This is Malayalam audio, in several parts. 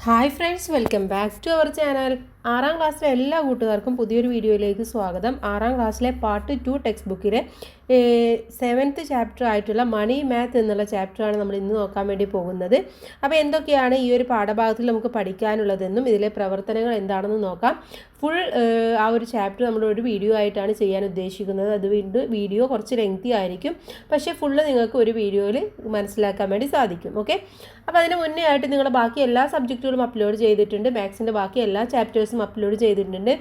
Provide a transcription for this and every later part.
Hi friends, welcome back to our channel. 6ാം ക്ലാസ്സിലെ എല്ലാ കൂട്ടുകാർക്കും പുതിയൊരു വീഡിയോയിലേക്ക് സ്വാഗതം. 6ാം ക്ലാസ്സിലെ പാർട്ട് 2 ടെക്സ്റ്റ് ബുക്കിലെ 7th ചാപ്റ്റർ ആയിട്ടുള്ള മണി മാത്ത് എന്നുള്ള ചാപ്റ്ററാണ് നമ്മൾ ഇന്ന് നോക്കാൻ വേണ്ടി പോകുന്നത്. അപ്പോൾ എന്തൊക്കെയാണ് ഈ ഒരു പാഠഭാഗത്തിൽ നമുക്ക് പഠിക്കാനുള്ളതെന്നും ഇതിലെ പ്രവർത്തനങ്ങൾ എന്താണെന്ന് നോക്കാം. ഫുൾ ആ ഒരു ചാപ്റ്റർ നമ്മൾ ഒരു വീഡിയോ ആയിട്ടാണ് ചെയ്യാൻ ഉദ്ദേശിക്കുന്നത്. അതുകൊണ്ട് വീഡിയോ കുറച്ച് ലെങ്തി ആയിരിക്കും, പക്ഷേ ഫുള്ള് നിങ്ങൾക്ക് ഒരു വീഡിയോയിൽ മനസ്സിലാക്കാൻ വേണ്ടി സാധിക്കും. ഓക്കെ, അപ്പോൾ അതിന് മുന്നേ ആയിട്ട് നിങ്ങളുടെ ബാക്കി എല്ലാ സബ്ജക്റ്റുകളും അപ്ലോഡ് ചെയ്തിട്ടുണ്ട്. മാത്സിൻ്റെ ബാക്കി എല്ലാ ചാപ്റ്റേഴ്സും അപ്ലോഡ് ചെയ്തിട്ടുണ്ട്.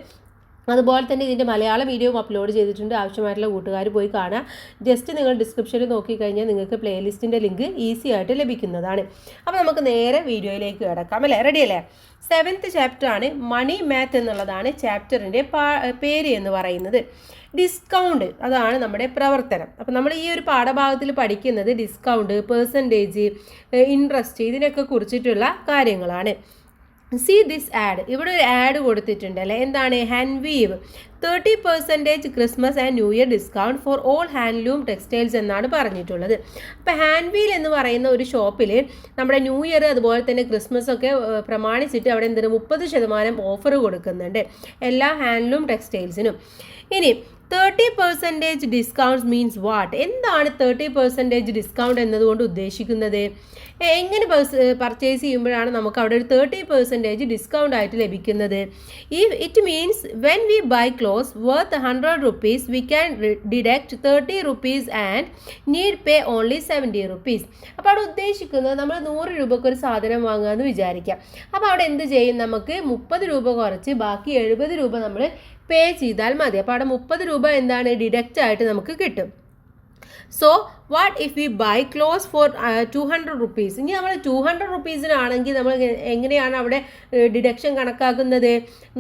അതുപോലെ തന്നെ ഇതിൻ്റെ മലയാളം വീഡിയോയും അപ്ലോഡ് ചെയ്തിട്ടുണ്ട്. ആവശ്യമായിട്ടുള്ള കൂട്ടുകാർ പോയി കാണുക. ജസ്റ്റ് നിങ്ങൾ ഡിസ്ക്രിപ്ഷനിൽ നോക്കിക്കഴിഞ്ഞാൽ നിങ്ങൾക്ക് പ്ലേലിസ്റ്റിൻ്റെ ലിങ്ക് ഈസി ആയിട്ട് ലഭിക്കുന്നതാണ്. അപ്പോൾ നമുക്ക് നേരെ വീഡിയോയിലേക്ക് കിടക്കാം അല്ലേ? റെഡി അല്ലേ? 7th ചാപ്റ്റർ ആണ് മണി മാത്ത് എന്നുള്ളതാണ് ചാപ്റ്ററിൻ്റെ പേര് എന്ന് പറയുന്നത്. ഡിസ്കൗണ്ട് അതാണ് നമ്മുടെ പ്രവർത്തനം. അപ്പോൾ നമ്മൾ ഈ ഒരു പാഠഭാഗത്തിൽ പഠിക്കുന്നത് ഡിസ്കൗണ്ട്, പെർസെൻറ്റേജ്, ഇൻട്രസ്റ്റ് ഇതിനൊക്കെ കുറിച്ചിട്ടുള്ള കാര്യങ്ങളാണ്. സി ദിസ് ആഡ്, ഇവിടെ ഒരു ആഡ് കൊടുത്തിട്ടുണ്ട് അല്ലേ? എന്താണ്? Hanveev 30% Christmas and new year discount for all handloom textiles എന്നാണ് പറഞ്ഞിട്ടുള്ളത്. അപ്പോൾ ഹാൻഡ്വീൽ എന്ന് പറയുന്ന ഒരു ഷോപ്പിൽ നമ്മുടെ ന്യൂ ഇയർ അതുപോലെ തന്നെ ക്രിസ്മസ് ഒക്കെ പ്രമാണിച്ചിട്ട് അവിടെ എന്തൊരു 30% ഓഫർ കൊടുക്കുന്നുണ്ട് എല്ലാ ഹാൻഡ്ലൂം ടെക്സ്റ്റൈൽസിനും. ഇനി 30% ഡിസ്കൗണ്ട്സ് മീൻസ് വാട്ട്? എന്താണ് 30% ഡിസ്കൗണ്ട് എന്നതുകൊണ്ട് ഉദ്ദേശിക്കുന്നത്? എങ്ങനെ പർച്ചേസ് ചെയ്യുമ്പോഴാണ് നമുക്ക് അവിടെ ഒരു 30% ഡിസ്കൗണ്ട് ആയിട്ട് ലഭിക്കുന്നത്? It means when we buy clothes worth 100 rupees we can deduct 30 rupees and need pay only 70 rupees. അപ്പോൾ അവിടെ ഉദ്ദേശിക്കുന്നത് നമ്മൾ 100 രൂപയ്ക്ക് ഒരു സാധനം വാങ്ങുകയെന്ന് വിചാരിക്കാം. അപ്പോൾ അവിടെ എന്ത് ചെയ്യും? നമുക്ക് 30 രൂപ കുറച്ച് ബാക്കി 70 രൂപ നമ്മൾ പേ ചെയ്താൽ മതി. അപ്പോൾ അവിടെ 30 രൂപ എന്താണ് ഡിഡക്റ്റ് ആയിട്ട് നമുക്ക് കിട്ടും. So what if we buy clothes for 200 rupees? ഇനി നമ്മൾ 200 rupeesനാണെങ്കിൽ നമ്മൾ എങ്ങനെയാണ് അവിടെ ഡിഡക്ഷൻ കണക്കാക്കുന്നത്?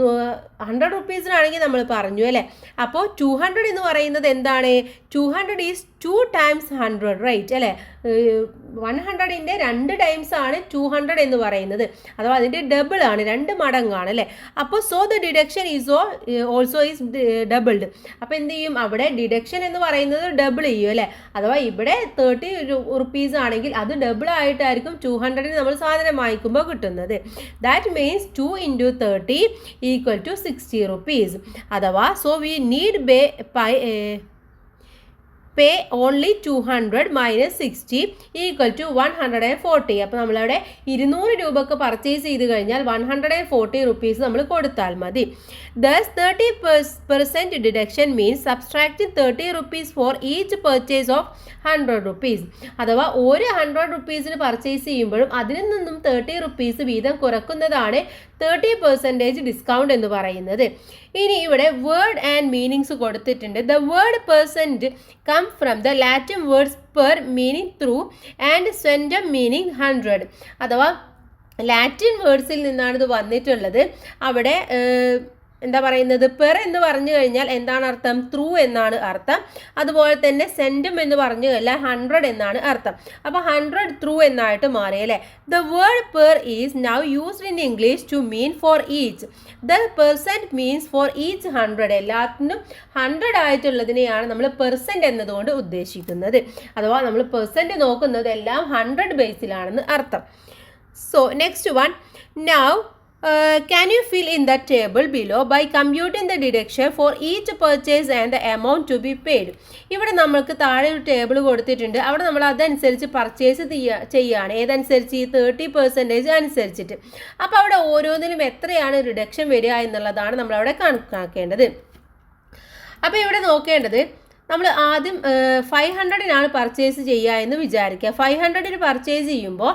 100 rupeesനാണെങ്കിൽ നമ്മൾ പറഞ്ഞു അല്ലേ? അപ്പോൾ 200 എന്ന് പറയുന്നത് എന്താണ്? 200 ഈസ് 2 times 100, റൈറ്റ് അല്ലേ? 100ൻ്റെ 2 times ആണ് 200 എന്ന് പറയുന്നത്, അഥവാ അതിൻ്റെ ഡബിൾ ആണ്, 2 മടങ്ങാണ് അല്ലേ? അപ്പോൾ so the deduction is also is doubled. അപ്പോൾ എന്ത് ചെയ്യും? അവിടെ ഡിഡക്ഷൻ എന്ന് പറയുന്നത് ഡബിൾ ചെയ്യും അല്ലേ? അഥവാ ഇവിടെ 30 rupees ആണെങ്കിൽ അത് ഡബിൾ ആയിട്ടായിരിക്കും 200ന് നമ്മൾ സാധനം വാങ്ങിക്കുമ്പോൾ കിട്ടുന്നത്. That means 2 into 30 equal to 60 rupees. അഥവാ so we need pay only 200 minus 60 equal to 140. അപ്പോൾ നമ്മളവിടെ 200 രൂപക്ക് പർച്ചേസ് ചെയ്ത് കഴിഞ്ഞാൽ 140 rupees നമ്മൾ കൊടുത്താൽ മതി. Thus 30% deduction means subtracting 30 rupees for each purchase of 100 rupees. അഥവാ ഒരു 100 rupeesന് പർച്ചേസ് ചെയ്യുമ്പോഴും അതിൽ നിന്നും 30 rupees വീതം കുറക്കുന്നതാണ് 30% ഡിസ്കൗണ്ട് എന്ന് പറയുന്നത്. ഇനി ഇവിടെ വേർഡ് ആൻഡ് മീനിങ്സ് കൊടുത്തിട്ടുണ്ട്. The word percent come from the Latin words per meaning through and centum meaning 100. അഥവാ ലാറ്റിൻ വേർഡ്സിൽ നിന്നാണ് ഇത് വന്നിട്ടുള്ളത്. അവിടെ എന്താ പറയുന്നത്? പെർ എന്ന് പറഞ്ഞു കഴിഞ്ഞാൽ എന്താണ് അർത്ഥം? ത്രൂ എന്നാണ് അർത്ഥം. അതുപോലെ തന്നെ സെൻറ്റം എന്ന് പറഞ്ഞു കഴിഞ്ഞാൽ 100 എന്നാണ് അർത്ഥം. അപ്പോൾ 100 ത്രൂ എന്നായിട്ട് മാറി അല്ലേ? The word per is now used in English to mean for each. The percent means for each 100. എല്ലാത്തിനും 100 ആയിട്ടുള്ളതിനെയാണ് നമ്മൾ പെർസെൻറ്റ് എന്നതുകൊണ്ട് ഉദ്ദേശിക്കുന്നത്. അഥവാ നമ്മൾ പെർസെൻറ്റ് നോക്കുന്നത് എല്ലാം 100 ബേസിലാണെന്ന് അർത്ഥം. So next one, now can you fill in the table below by computing the deduction for each purchase and the amount to be paid? ഇവിടെ നമ്മൾക്ക് താഴെ ഒരു ടേബിൾ കൊടുത്തിട്ടുണ്ട്. അവിടെ നമ്മൾ അതനുസരിച്ച് പർച്ചേസ് ചെയ്യുകയാണ്. ഏതനുസരിച്ച്? 30% അനുസരിച്ചിട്ട്. അപ്പോൾ അവിടെ ഓരോന്നിനും എത്രയാണ് റിഡക്ഷൻ വരിക എന്നുള്ളതാണ് നമ്മളവിടെ കണക്കാക്കേണ്ടത്. അപ്പോൾ ഇവിടെ നോക്കേണ്ടത്, നമ്മൾ ആദ്യം 500-നാണ് പർച്ചേസ് ചെയ്യുക എന്ന് വിചാരിക്കുക. 500-ന് പർച്ചേസ് ചെയ്യുമ്പോൾ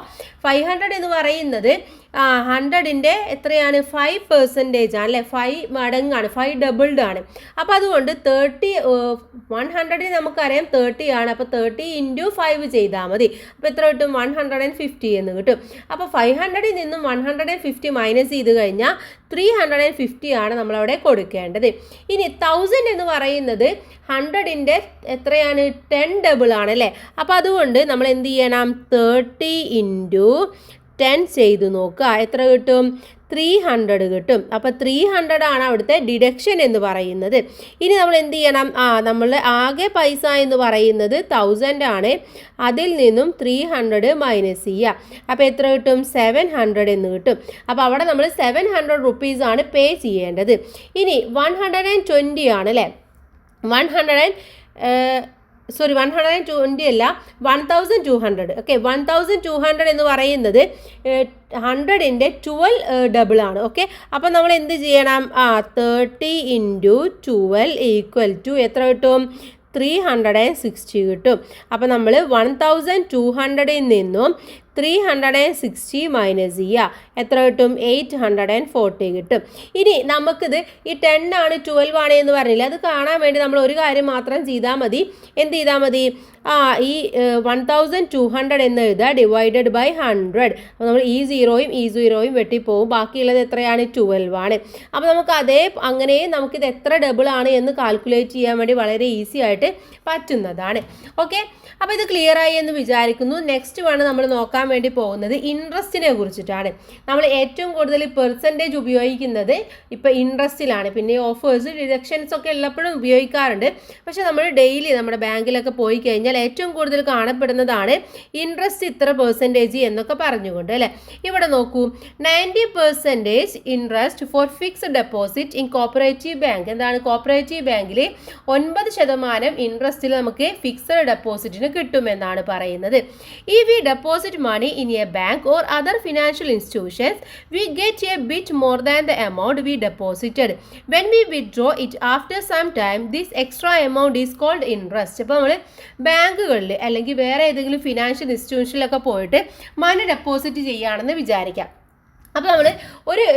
500 എന്ന് പറയുന്നത് 100ൻ്റെ എത്രയാണ്? 5% ആണ് അല്ലേ? 5 മടങ്ങാണ്, 5 ഡബിൾഡ് ആണ്. അപ്പോൾ അതുകൊണ്ട് 100ന് നമുക്കറിയാം 30 ആണ്. അപ്പോൾ 30 into 5 ചെയ്താൽ മതി. അപ്പോൾ എത്ര കിട്ടും? 150 എന്ന് കിട്ടും. അപ്പോൾ 500-ൽ നിന്നും 150 മൈനസ് ചെയ്ത് കഴിഞ്ഞാൽ 350 ആണ് നമ്മളവിടെ കൊടുക്കേണ്ടത്. ഇനി 1000 എന്ന് പറയുന്നത് 100ൻ്റെ എത്രയാണ്? 10 ഡബിൾ ആണ് അല്ലേ? അപ്പോൾ അതുകൊണ്ട് നമ്മൾ എന്ത് ചെയ്യണം? 30 into 10 ചെയ്ത് നോക്കുക. എത്ര കിട്ടും? 300 കിട്ടും. അപ്പോൾ 300 ആണ് അവിടുത്തെ ഡിഡക്ഷൻ എന്ന് പറയുന്നത്. ഇനി നമ്മൾ എന്ത് ചെയ്യണം? നമ്മളുടെ ആകെ പൈസ എന്ന് പറയുന്നത് 1000 ആണ്. അതിൽ നിന്നും 300 മൈനസ് ചെയ്യുക. അപ്പോൾ എത്ര കിട്ടും? 700 എന്ന് കിട്ടും. അപ്പോൾ അവിടെ നമ്മൾ 700 റുപ്പീസ് ആണ് പേ ചെയ്യേണ്ടത്. ഇനി 120 ആണ് അല്ലേ? 120 അല്ല, 1200. ഓക്കെ, 1200 എന്ന് പറയുന്നത് 100ൻ്റെ 12 ഡബിൾ ആണ്. ഓക്കെ, അപ്പോൾ നമ്മൾ എന്ത് ചെയ്യണം? 30 × 12 ഈക്വൽ ടു എത്ര കിട്ടും? 360 കിട്ടും. അപ്പോൾ നമ്മൾ 1200ൽ നിന്നും 360 മൈനസ് ചെയ്യുക. എത്ര കിട്ടും? 840 കിട്ടും. ഇനി നമുക്കിത് ഈ 10 ആണ് 12 ആണ് എന്ന് പറഞ്ഞില്ല, അത് കാണാൻ വേണ്ടി നമ്മൾ ഒരു കാര്യം മാത്രം ചെയ്താൽ മതി. എന്ത് ചെയ്താൽ മതി? ഈ 1200 എന്ന് എഴുതുക, ഡിവൈഡഡ് ബൈ 100. അപ്പോൾ നമ്മൾ ഈ 0യും വെട്ടിപ്പോവും. ബാക്കിയുള്ളത് എത്രയാണ്? 12 ആണ്. അപ്പോൾ നമുക്ക് അങ്ങനെ നമുക്കിത് എത്ര ഡബിൾ ആണ് എന്ന് കാൽക്കുലേറ്റ് ചെയ്യാൻ വേണ്ടി വളരെ ഈസി ആയിട്ട് പറ്റുന്നതാണ്. ഓക്കെ, അപ്പോൾ ഇത് ക്ലിയർ ആയി എന്ന് വിചാരിക്കുന്നു. നെക്സ്റ്റ് ആണ് നമ്മൾ നോക്കാൻ വേണ്ടി പോകുന്നത് ഇൻട്രസ്റ്റിനെ കുറിച്ചിട്ടാണ്. നമ്മൾ ഏറ്റവും കൂടുതൽ പെർസെൻറ്റേജ് ഉപയോഗിക്കുന്നത് ഇപ്പോൾ ഇൻട്രസ്റ്റിലാണ്. പിന്നെ ഓഫേഴ്സ്, ഡിഡക്ഷൻസ് ഒക്കെ ഉള്ളപ്പോഴും ഉപയോഗിക്കാറുണ്ട്. പക്ഷേ നമ്മൾ ഡെയിലി നമ്മുടെ ബാങ്കിലൊക്കെ പോയി കഴിഞ്ഞാൽ ഏറ്റവും കൂടുതൽ കാണപ്പെടുന്നതാണ് ഇൻട്രസ്റ്റ് ഇത്ര പെർസെൻറ്റേജ് എന്നൊക്കെ പറഞ്ഞുകൊണ്ട് അല്ലേ. ഇവിടെ നോക്കൂ, 90% interest four fixed deposit in cooperative bank. എന്താണ്? കോപ്പറേറ്റീവ് ബാങ്കിൽ 9% ഇൻട്രസ്റ്റിൽ നമുക്ക് ഫിക്സ്ഡ് ഡെപ്പോസിറ്റിന് കിട്ടുമെന്നാണ് പറയുന്നത്. If we deposit money in a bank or other financial institutions, we get a bit more than the amount we deposited. When we withdraw it after some time, this extra amount is called interest. അപ്പോൾ നമ്മൾ ബാങ്കുകളിൽ അല്ലെങ്കിൽ വേറെ ഏതെങ്കിലും ഫിനാൻഷ്യൽ ഇൻസ്റ്റിറ്റ്യൂഷനിലൊക്കെ പോയിട്ട് മണി ഡെപ്പോസിറ്റ് ചെയ്യുകയാണെന്ന് വിചാരിക്കാം. അപ്പോൾ നമ്മൾ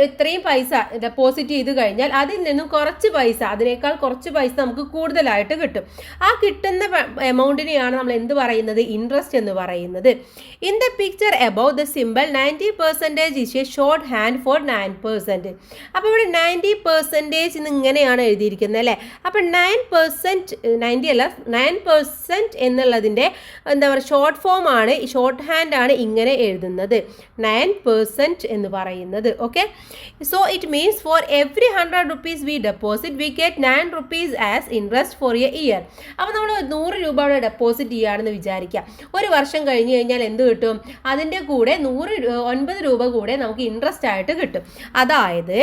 ഇത്രയും പൈസ ഡെപ്പോസിറ്റ് ചെയ്ത് കഴിഞ്ഞാൽ അതിൽ നിന്നും അതിനേക്കാൾ കുറച്ച് പൈസ നമുക്ക് കൂടുതലായിട്ട് കിട്ടും. ആ കിട്ടുന്ന എമൗണ്ടിനെയാണ് നമ്മൾ എന്ത് പറയുന്നത്? ഇൻട്രസ്റ്റ് എന്ന് പറയുന്നത്. In the picture above the simple 90% is A short hand four 9%. അപ്പോൾ ഇവിടെ 90% ഇങ്ങനെയാണ് എഴുതിയിരിക്കുന്നത് അല്ലേ. അപ്പോൾ 9%, 90 അല്ല, 9% എന്നുള്ളതിൻ്റെ എന്താ പറയുക, ഷോർട്ട് ഫോം ആണ്, ഷോർട്ട് ഹാൻഡ് ആണ് ഇങ്ങനെ എഴുതുന്നത്, 9% എന്ന് പറയുന്നത്. Okay, so it means for every 100 rupees we deposit, we get 9 rupees as interest for a year. അപ്പോൾ നമ്മൾ 100 രൂപയുടെ ഡെപ്പോസിറ്റ് ചെയ്യുകയാണെന്ന് വിചാരിക്കാം. ഒരു വർഷം കഴിഞ്ഞ് കഴിഞ്ഞാൽ എന്ത് കിട്ടും? അതിൻ്റെ കൂടെ 9 രൂപ കൂടെ നമുക്ക് ഇൻട്രസ്റ്റ് ആയിട്ട് കിട്ടും. അതായത്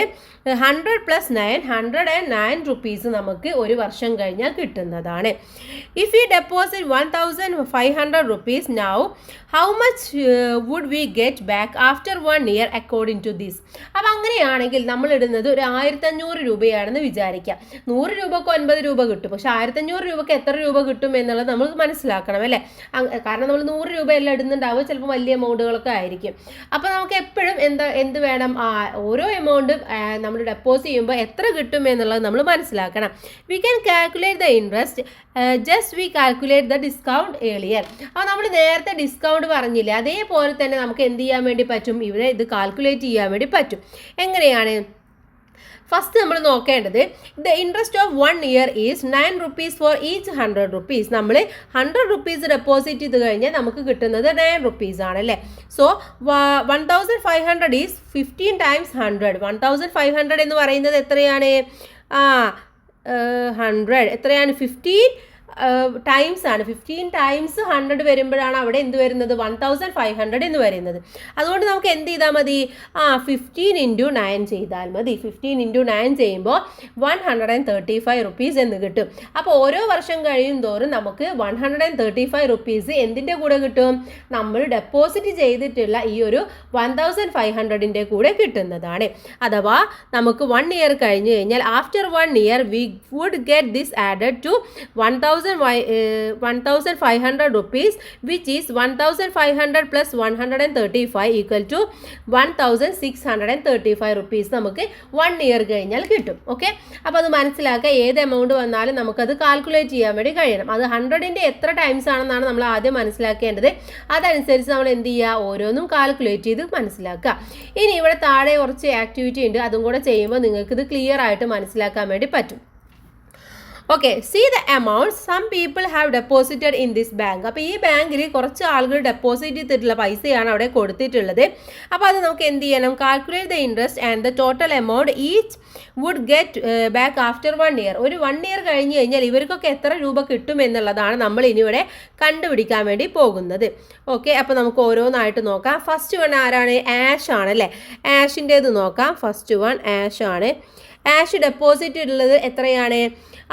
100 + 9, 109 റുപ്പീസ് നമുക്ക് ഒരു വർഷം കഴിഞ്ഞാൽ കിട്ടുന്നതാണ്. If you deposit 1500 rupees now, how much would we get back after 1 year according to this? അപ്പോൾ അങ്ങനെയാണെങ്കിൽ നമ്മൾ ഇടുന്നത് ഒരു 1500 രൂപയാണെന്ന് വിചാരിക്കാം. 100 രൂപക്ക് 9 രൂപ കിട്ടും. പക്ഷെ 1500 രൂപക്ക് എത്ര രൂപ കിട്ടും എന്നുള്ളത് നമ്മൾ മനസ്സിലാക്കണം അല്ലേ. കാരണം നമ്മൾ 100 രൂപയെല്ലാം ഇടുന്നുണ്ടാവും, ചിലപ്പോൾ വലിയ എമൗണ്ടുകളൊക്കെ ആയിരിക്കും. അപ്പോൾ നമുക്ക് എപ്പോഴും എന്ത് വേണം? ഓരോ എമൗണ്ടും നമ്മൾ ഡെപ്പോസിറ്റ് ചെയ്യുമ്പോൾ എത്ര കിട്ടും എന്നുള്ളത് നമ്മൾ മനസ്സിലാക്കണം. We can calculate the interest just we calculate the discount earlier. അപ്പോൾ നമ്മൾ നേരത്തെ ഡിസ്കൗണ്ട് പറഞ്ഞില്ലേ, അതേപോലെ തന്നെ നമുക്ക് എന്ത് ചെയ്യാൻ വേണ്ടി പറ്റും? ഇവിടെ ഇത് കാൽക്കുലേറ്റ് ചെയ്യാൻ വേണ്ടി പറ്റും. എങ്ങനെയാണ്? ഫസ്റ്റ് നമ്മൾ നോക്കേണ്ടത് the interest of 1 year is 9 rupees four each 100 rupees. നമ്മൾ 100 rupees ഡെപ്പോസിറ്റ് ചെയ്ത് കഴിഞ്ഞാൽ നമുക്ക് കിട്ടുന്നത് 9 rupees ആണല്ലേ. So 1500 is 15 times 100. 1500 എന്ന് പറയുന്നത് എത്രയാണ്? 100 എത്രയാണ്? 15 ടൈംസ് ആണ്. 15 times 100 വരുമ്പോഴാണ് അവിടെ എന്ത് വരുന്നത്? 1500 എന്ന് വരുന്നത്. അതുകൊണ്ട് നമുക്ക് എന്ത് ചെയ്താൽ മതി? 15 × 9 ചെയ്താൽ മതി. 15 × 9 ചെയ്യുമ്പോൾ 135 rupees എന്ന് കിട്ടും. അപ്പോൾ ഓരോ വർഷം കഴിയും തോറും നമുക്ക് 135 rupees എന്തിൻ്റെ കൂടെ കിട്ടും? നമ്മൾ ഡെപ്പോസിറ്റ് ചെയ്തിട്ടുള്ള ഈ ഒരു 1500ൻ്റെ കൂടെ കിട്ടുന്നതാണ്. അഥവാ നമുക്ക് 1 year കഴിഞ്ഞ് കഴിഞ്ഞാൽ after 1 year we would get this added to 1500 rupees, which is 1500 plus 135 equal to 1635 rupees നമുക്ക് 1 year കഴിഞ്ഞാൽ കിട്ടും. ഓക്കെ, അപ്പോൾ അത് മനസ്സിലാക്കുക. ഏത് എമൗണ്ട് വന്നാലും നമുക്കത് കാൽക്കുലേറ്റ് ചെയ്യാൻ വേണ്ടി കഴിയണം. അത് 100ൻ്റെ എത്ര ടൈംസ് ആണെന്നാണ് നമ്മൾ ആദ്യം മനസ്സിലാക്കേണ്ടത്. അതനുസരിച്ച് നമ്മൾ എന്ത് ചെയ്യുക? ഓരോന്നും കാൽക്കുലേറ്റ് ചെയ്ത് മനസ്സിലാക്കുക. ഇനി ഇവിടെ താഴെ കുറച്ച് ആക്ടിവിറ്റി ഉണ്ട്, അതും കൂടെ ചെയ്യുമ്പോൾ നിങ്ങൾക്ക് ഇത് ക്ലിയർ ആയിട്ട് മനസ്സിലാക്കാൻ വേണ്ടി പറ്റും. Okay, see the amount some people have deposited in this bank. അപ്പോൾ ഈ ബാങ്കിൽ കുറച്ച് ആളുകൾ ഡെപ്പോസിറ്റ് ചെയ്തിട്ടുള്ള പൈസയാണ് അവിടെ കൊടുത്തിട്ടുള്ളത്. അപ്പോൾ അത് നമുക്ക് എന്ത് ചെയ്യണം? Calculate the interest and the total amount each would get back after 1 year. ഒരു 1 ഇയർ കഴിഞ്ഞ് കഴിഞ്ഞാൽ ഇവർക്കൊക്കെ എത്ര രൂപ കിട്ടും എന്നുള്ളതാണ് നമ്മൾ ഇനി ഇവിടെ കണ്ടുപിടിക്കാൻ വേണ്ടി പോകുന്നത്. ഓക്കെ, അപ്പോൾ നമുക്ക് ഓരോന്നായിട്ട് നോക്കാം. ഫസ്റ്റ് വൺ ആരാണ്? ആഷ് ആണ് അല്ലേ? ആഷിൻ്റേത് നോക്കാം. ഫസ്റ്റ് വൺ ആഷ് ആണ്. ആഷ് ഡെപ്പോസിറ്റ് ഉള്ളത് എത്രയാണ്?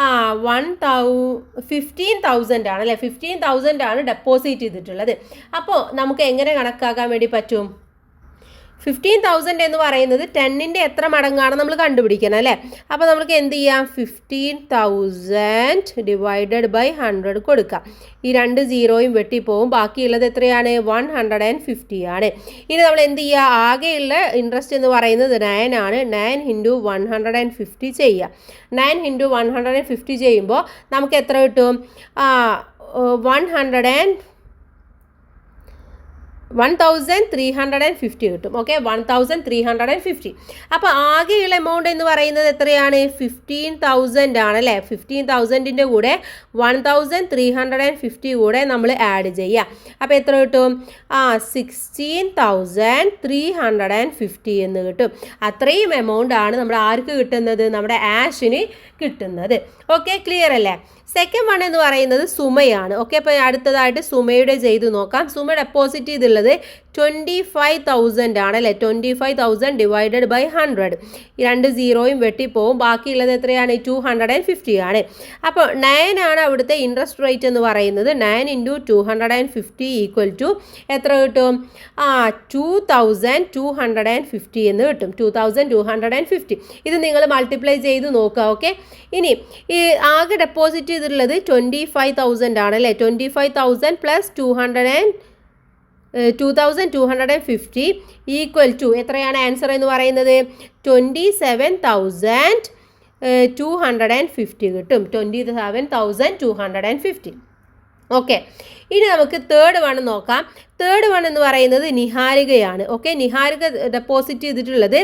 15,000 ആണ് അല്ലേ? 15,000 ആണ് ഡെപ്പോസിറ്റ് ചെയ്തിട്ടുള്ളത്. അപ്പോൾ നമുക്ക് എങ്ങനെ കണക്കാക്കാൻ വേണ്ടി പറ്റും? 15,000 എന്ന് പറയുന്നത് 10ൻ്റെ എത്ര മടങ്ങാണ് നമ്മൾ കണ്ടുപിടിക്കണം അല്ലേ? അപ്പോൾ നമുക്ക് എന്ത് ചെയ്യാം? 15,000 ഡിവൈഡഡ് ബൈ 100 കൊടുക്കാം. ഈ 2 സീറോയും വെട്ടിപ്പോവും. ബാക്കിയുള്ളത് എത്രയാണ്? 150 ആണ്. ഇനി നമ്മൾ എന്ത് ചെയ്യുക? ആകെയുള്ള ഇൻട്രസ്റ്റ് എന്ന് പറയുന്നത് 9 ആണ്. 9 ഇൻറ്റു 150 ചെയ്യുക. 9 ഇൻറ്റു 150 ചെയ്യുമ്പോൾ നമുക്ക് എത്ര കിട്ടും? 1,350 കിട്ടും. ഓക്കെ, 1,350. അപ്പോൾ ആകെയുള്ള എമൗണ്ട് എന്ന് പറയുന്നത് എത്രയാണ്? 15,000 ആണ് അല്ലേ? 15,000ൻ്റെ കൂടെ 1,350 കൂടെ നമ്മൾ ആഡ് ചെയ്യുക. അപ്പോൾ എത്ര കിട്ടും? 16,350 എന്ന് കിട്ടും. അത്രയും എമൗണ്ട് ആണ് നമ്മുടെ ആർക്ക് കിട്ടുന്നത്? നമ്മുടെ ആഷിന് കിട്ടുന്നത്. ഓക്കെ, ക്ലിയർ അല്ലേ? സെക്കൻഡ് വൺ എന്ന് പറയുന്നത് സുമയാണ്. ഓക്കെ, അപ്പോൾ അടുത്തതായിട്ട് സുമയുടെ ചെയ്ത് നോക്കാം. സുമ ഡെപ്പോസിറ്റ് ചെയ്തുള്ളത് 25,000 ആണ് അല്ലേ? 25,000 ഡിവൈഡഡ് ബൈ 100. ഈ 2 സീറോയും വെട്ടിപ്പോവും. ബാക്കിയുള്ളത് എത്രയാണ്? 250 ആണ്. അപ്പോൾ 9 ആണ് അവിടുത്തെ ഇൻട്രസ്റ്റ് റേറ്റ് എന്ന് പറയുന്നത്. 9 ഇൻറ്റു 250 ഈക്വൽ ടു എത്ര കിട്ടും? 2,250 എന്ന് കിട്ടും. 2,250. ഇത് നിങ്ങൾ മൾട്ടിപ്ലൈ ചെയ്ത് നോക്കുക. ഓക്കെ, ഇനി ഈ ആകെ ഡെപ്പോസിറ്റ് ചെയ്തിട്ടുള്ളത് 25,000 ആണ് അല്ലേ? 25,000 പ്ലസ് 2,250 ഈക്വൽ ടു എത്രയാണ് ആൻസർ എന്ന് പറയുന്നത്? 27,250 കിട്ടും. 27,250. ഓക്കെ, ഇനി നമുക്ക് തേർഡ് വൺ നോക്കാം. തേർഡ് വൺ എന്ന് പറയുന്നത് നിഹാരികയാണ്. ഓക്കെ, നിഹാരിക ഡെപ്പോസിറ്റ് ചെയ്തിട്ടുള്ളത്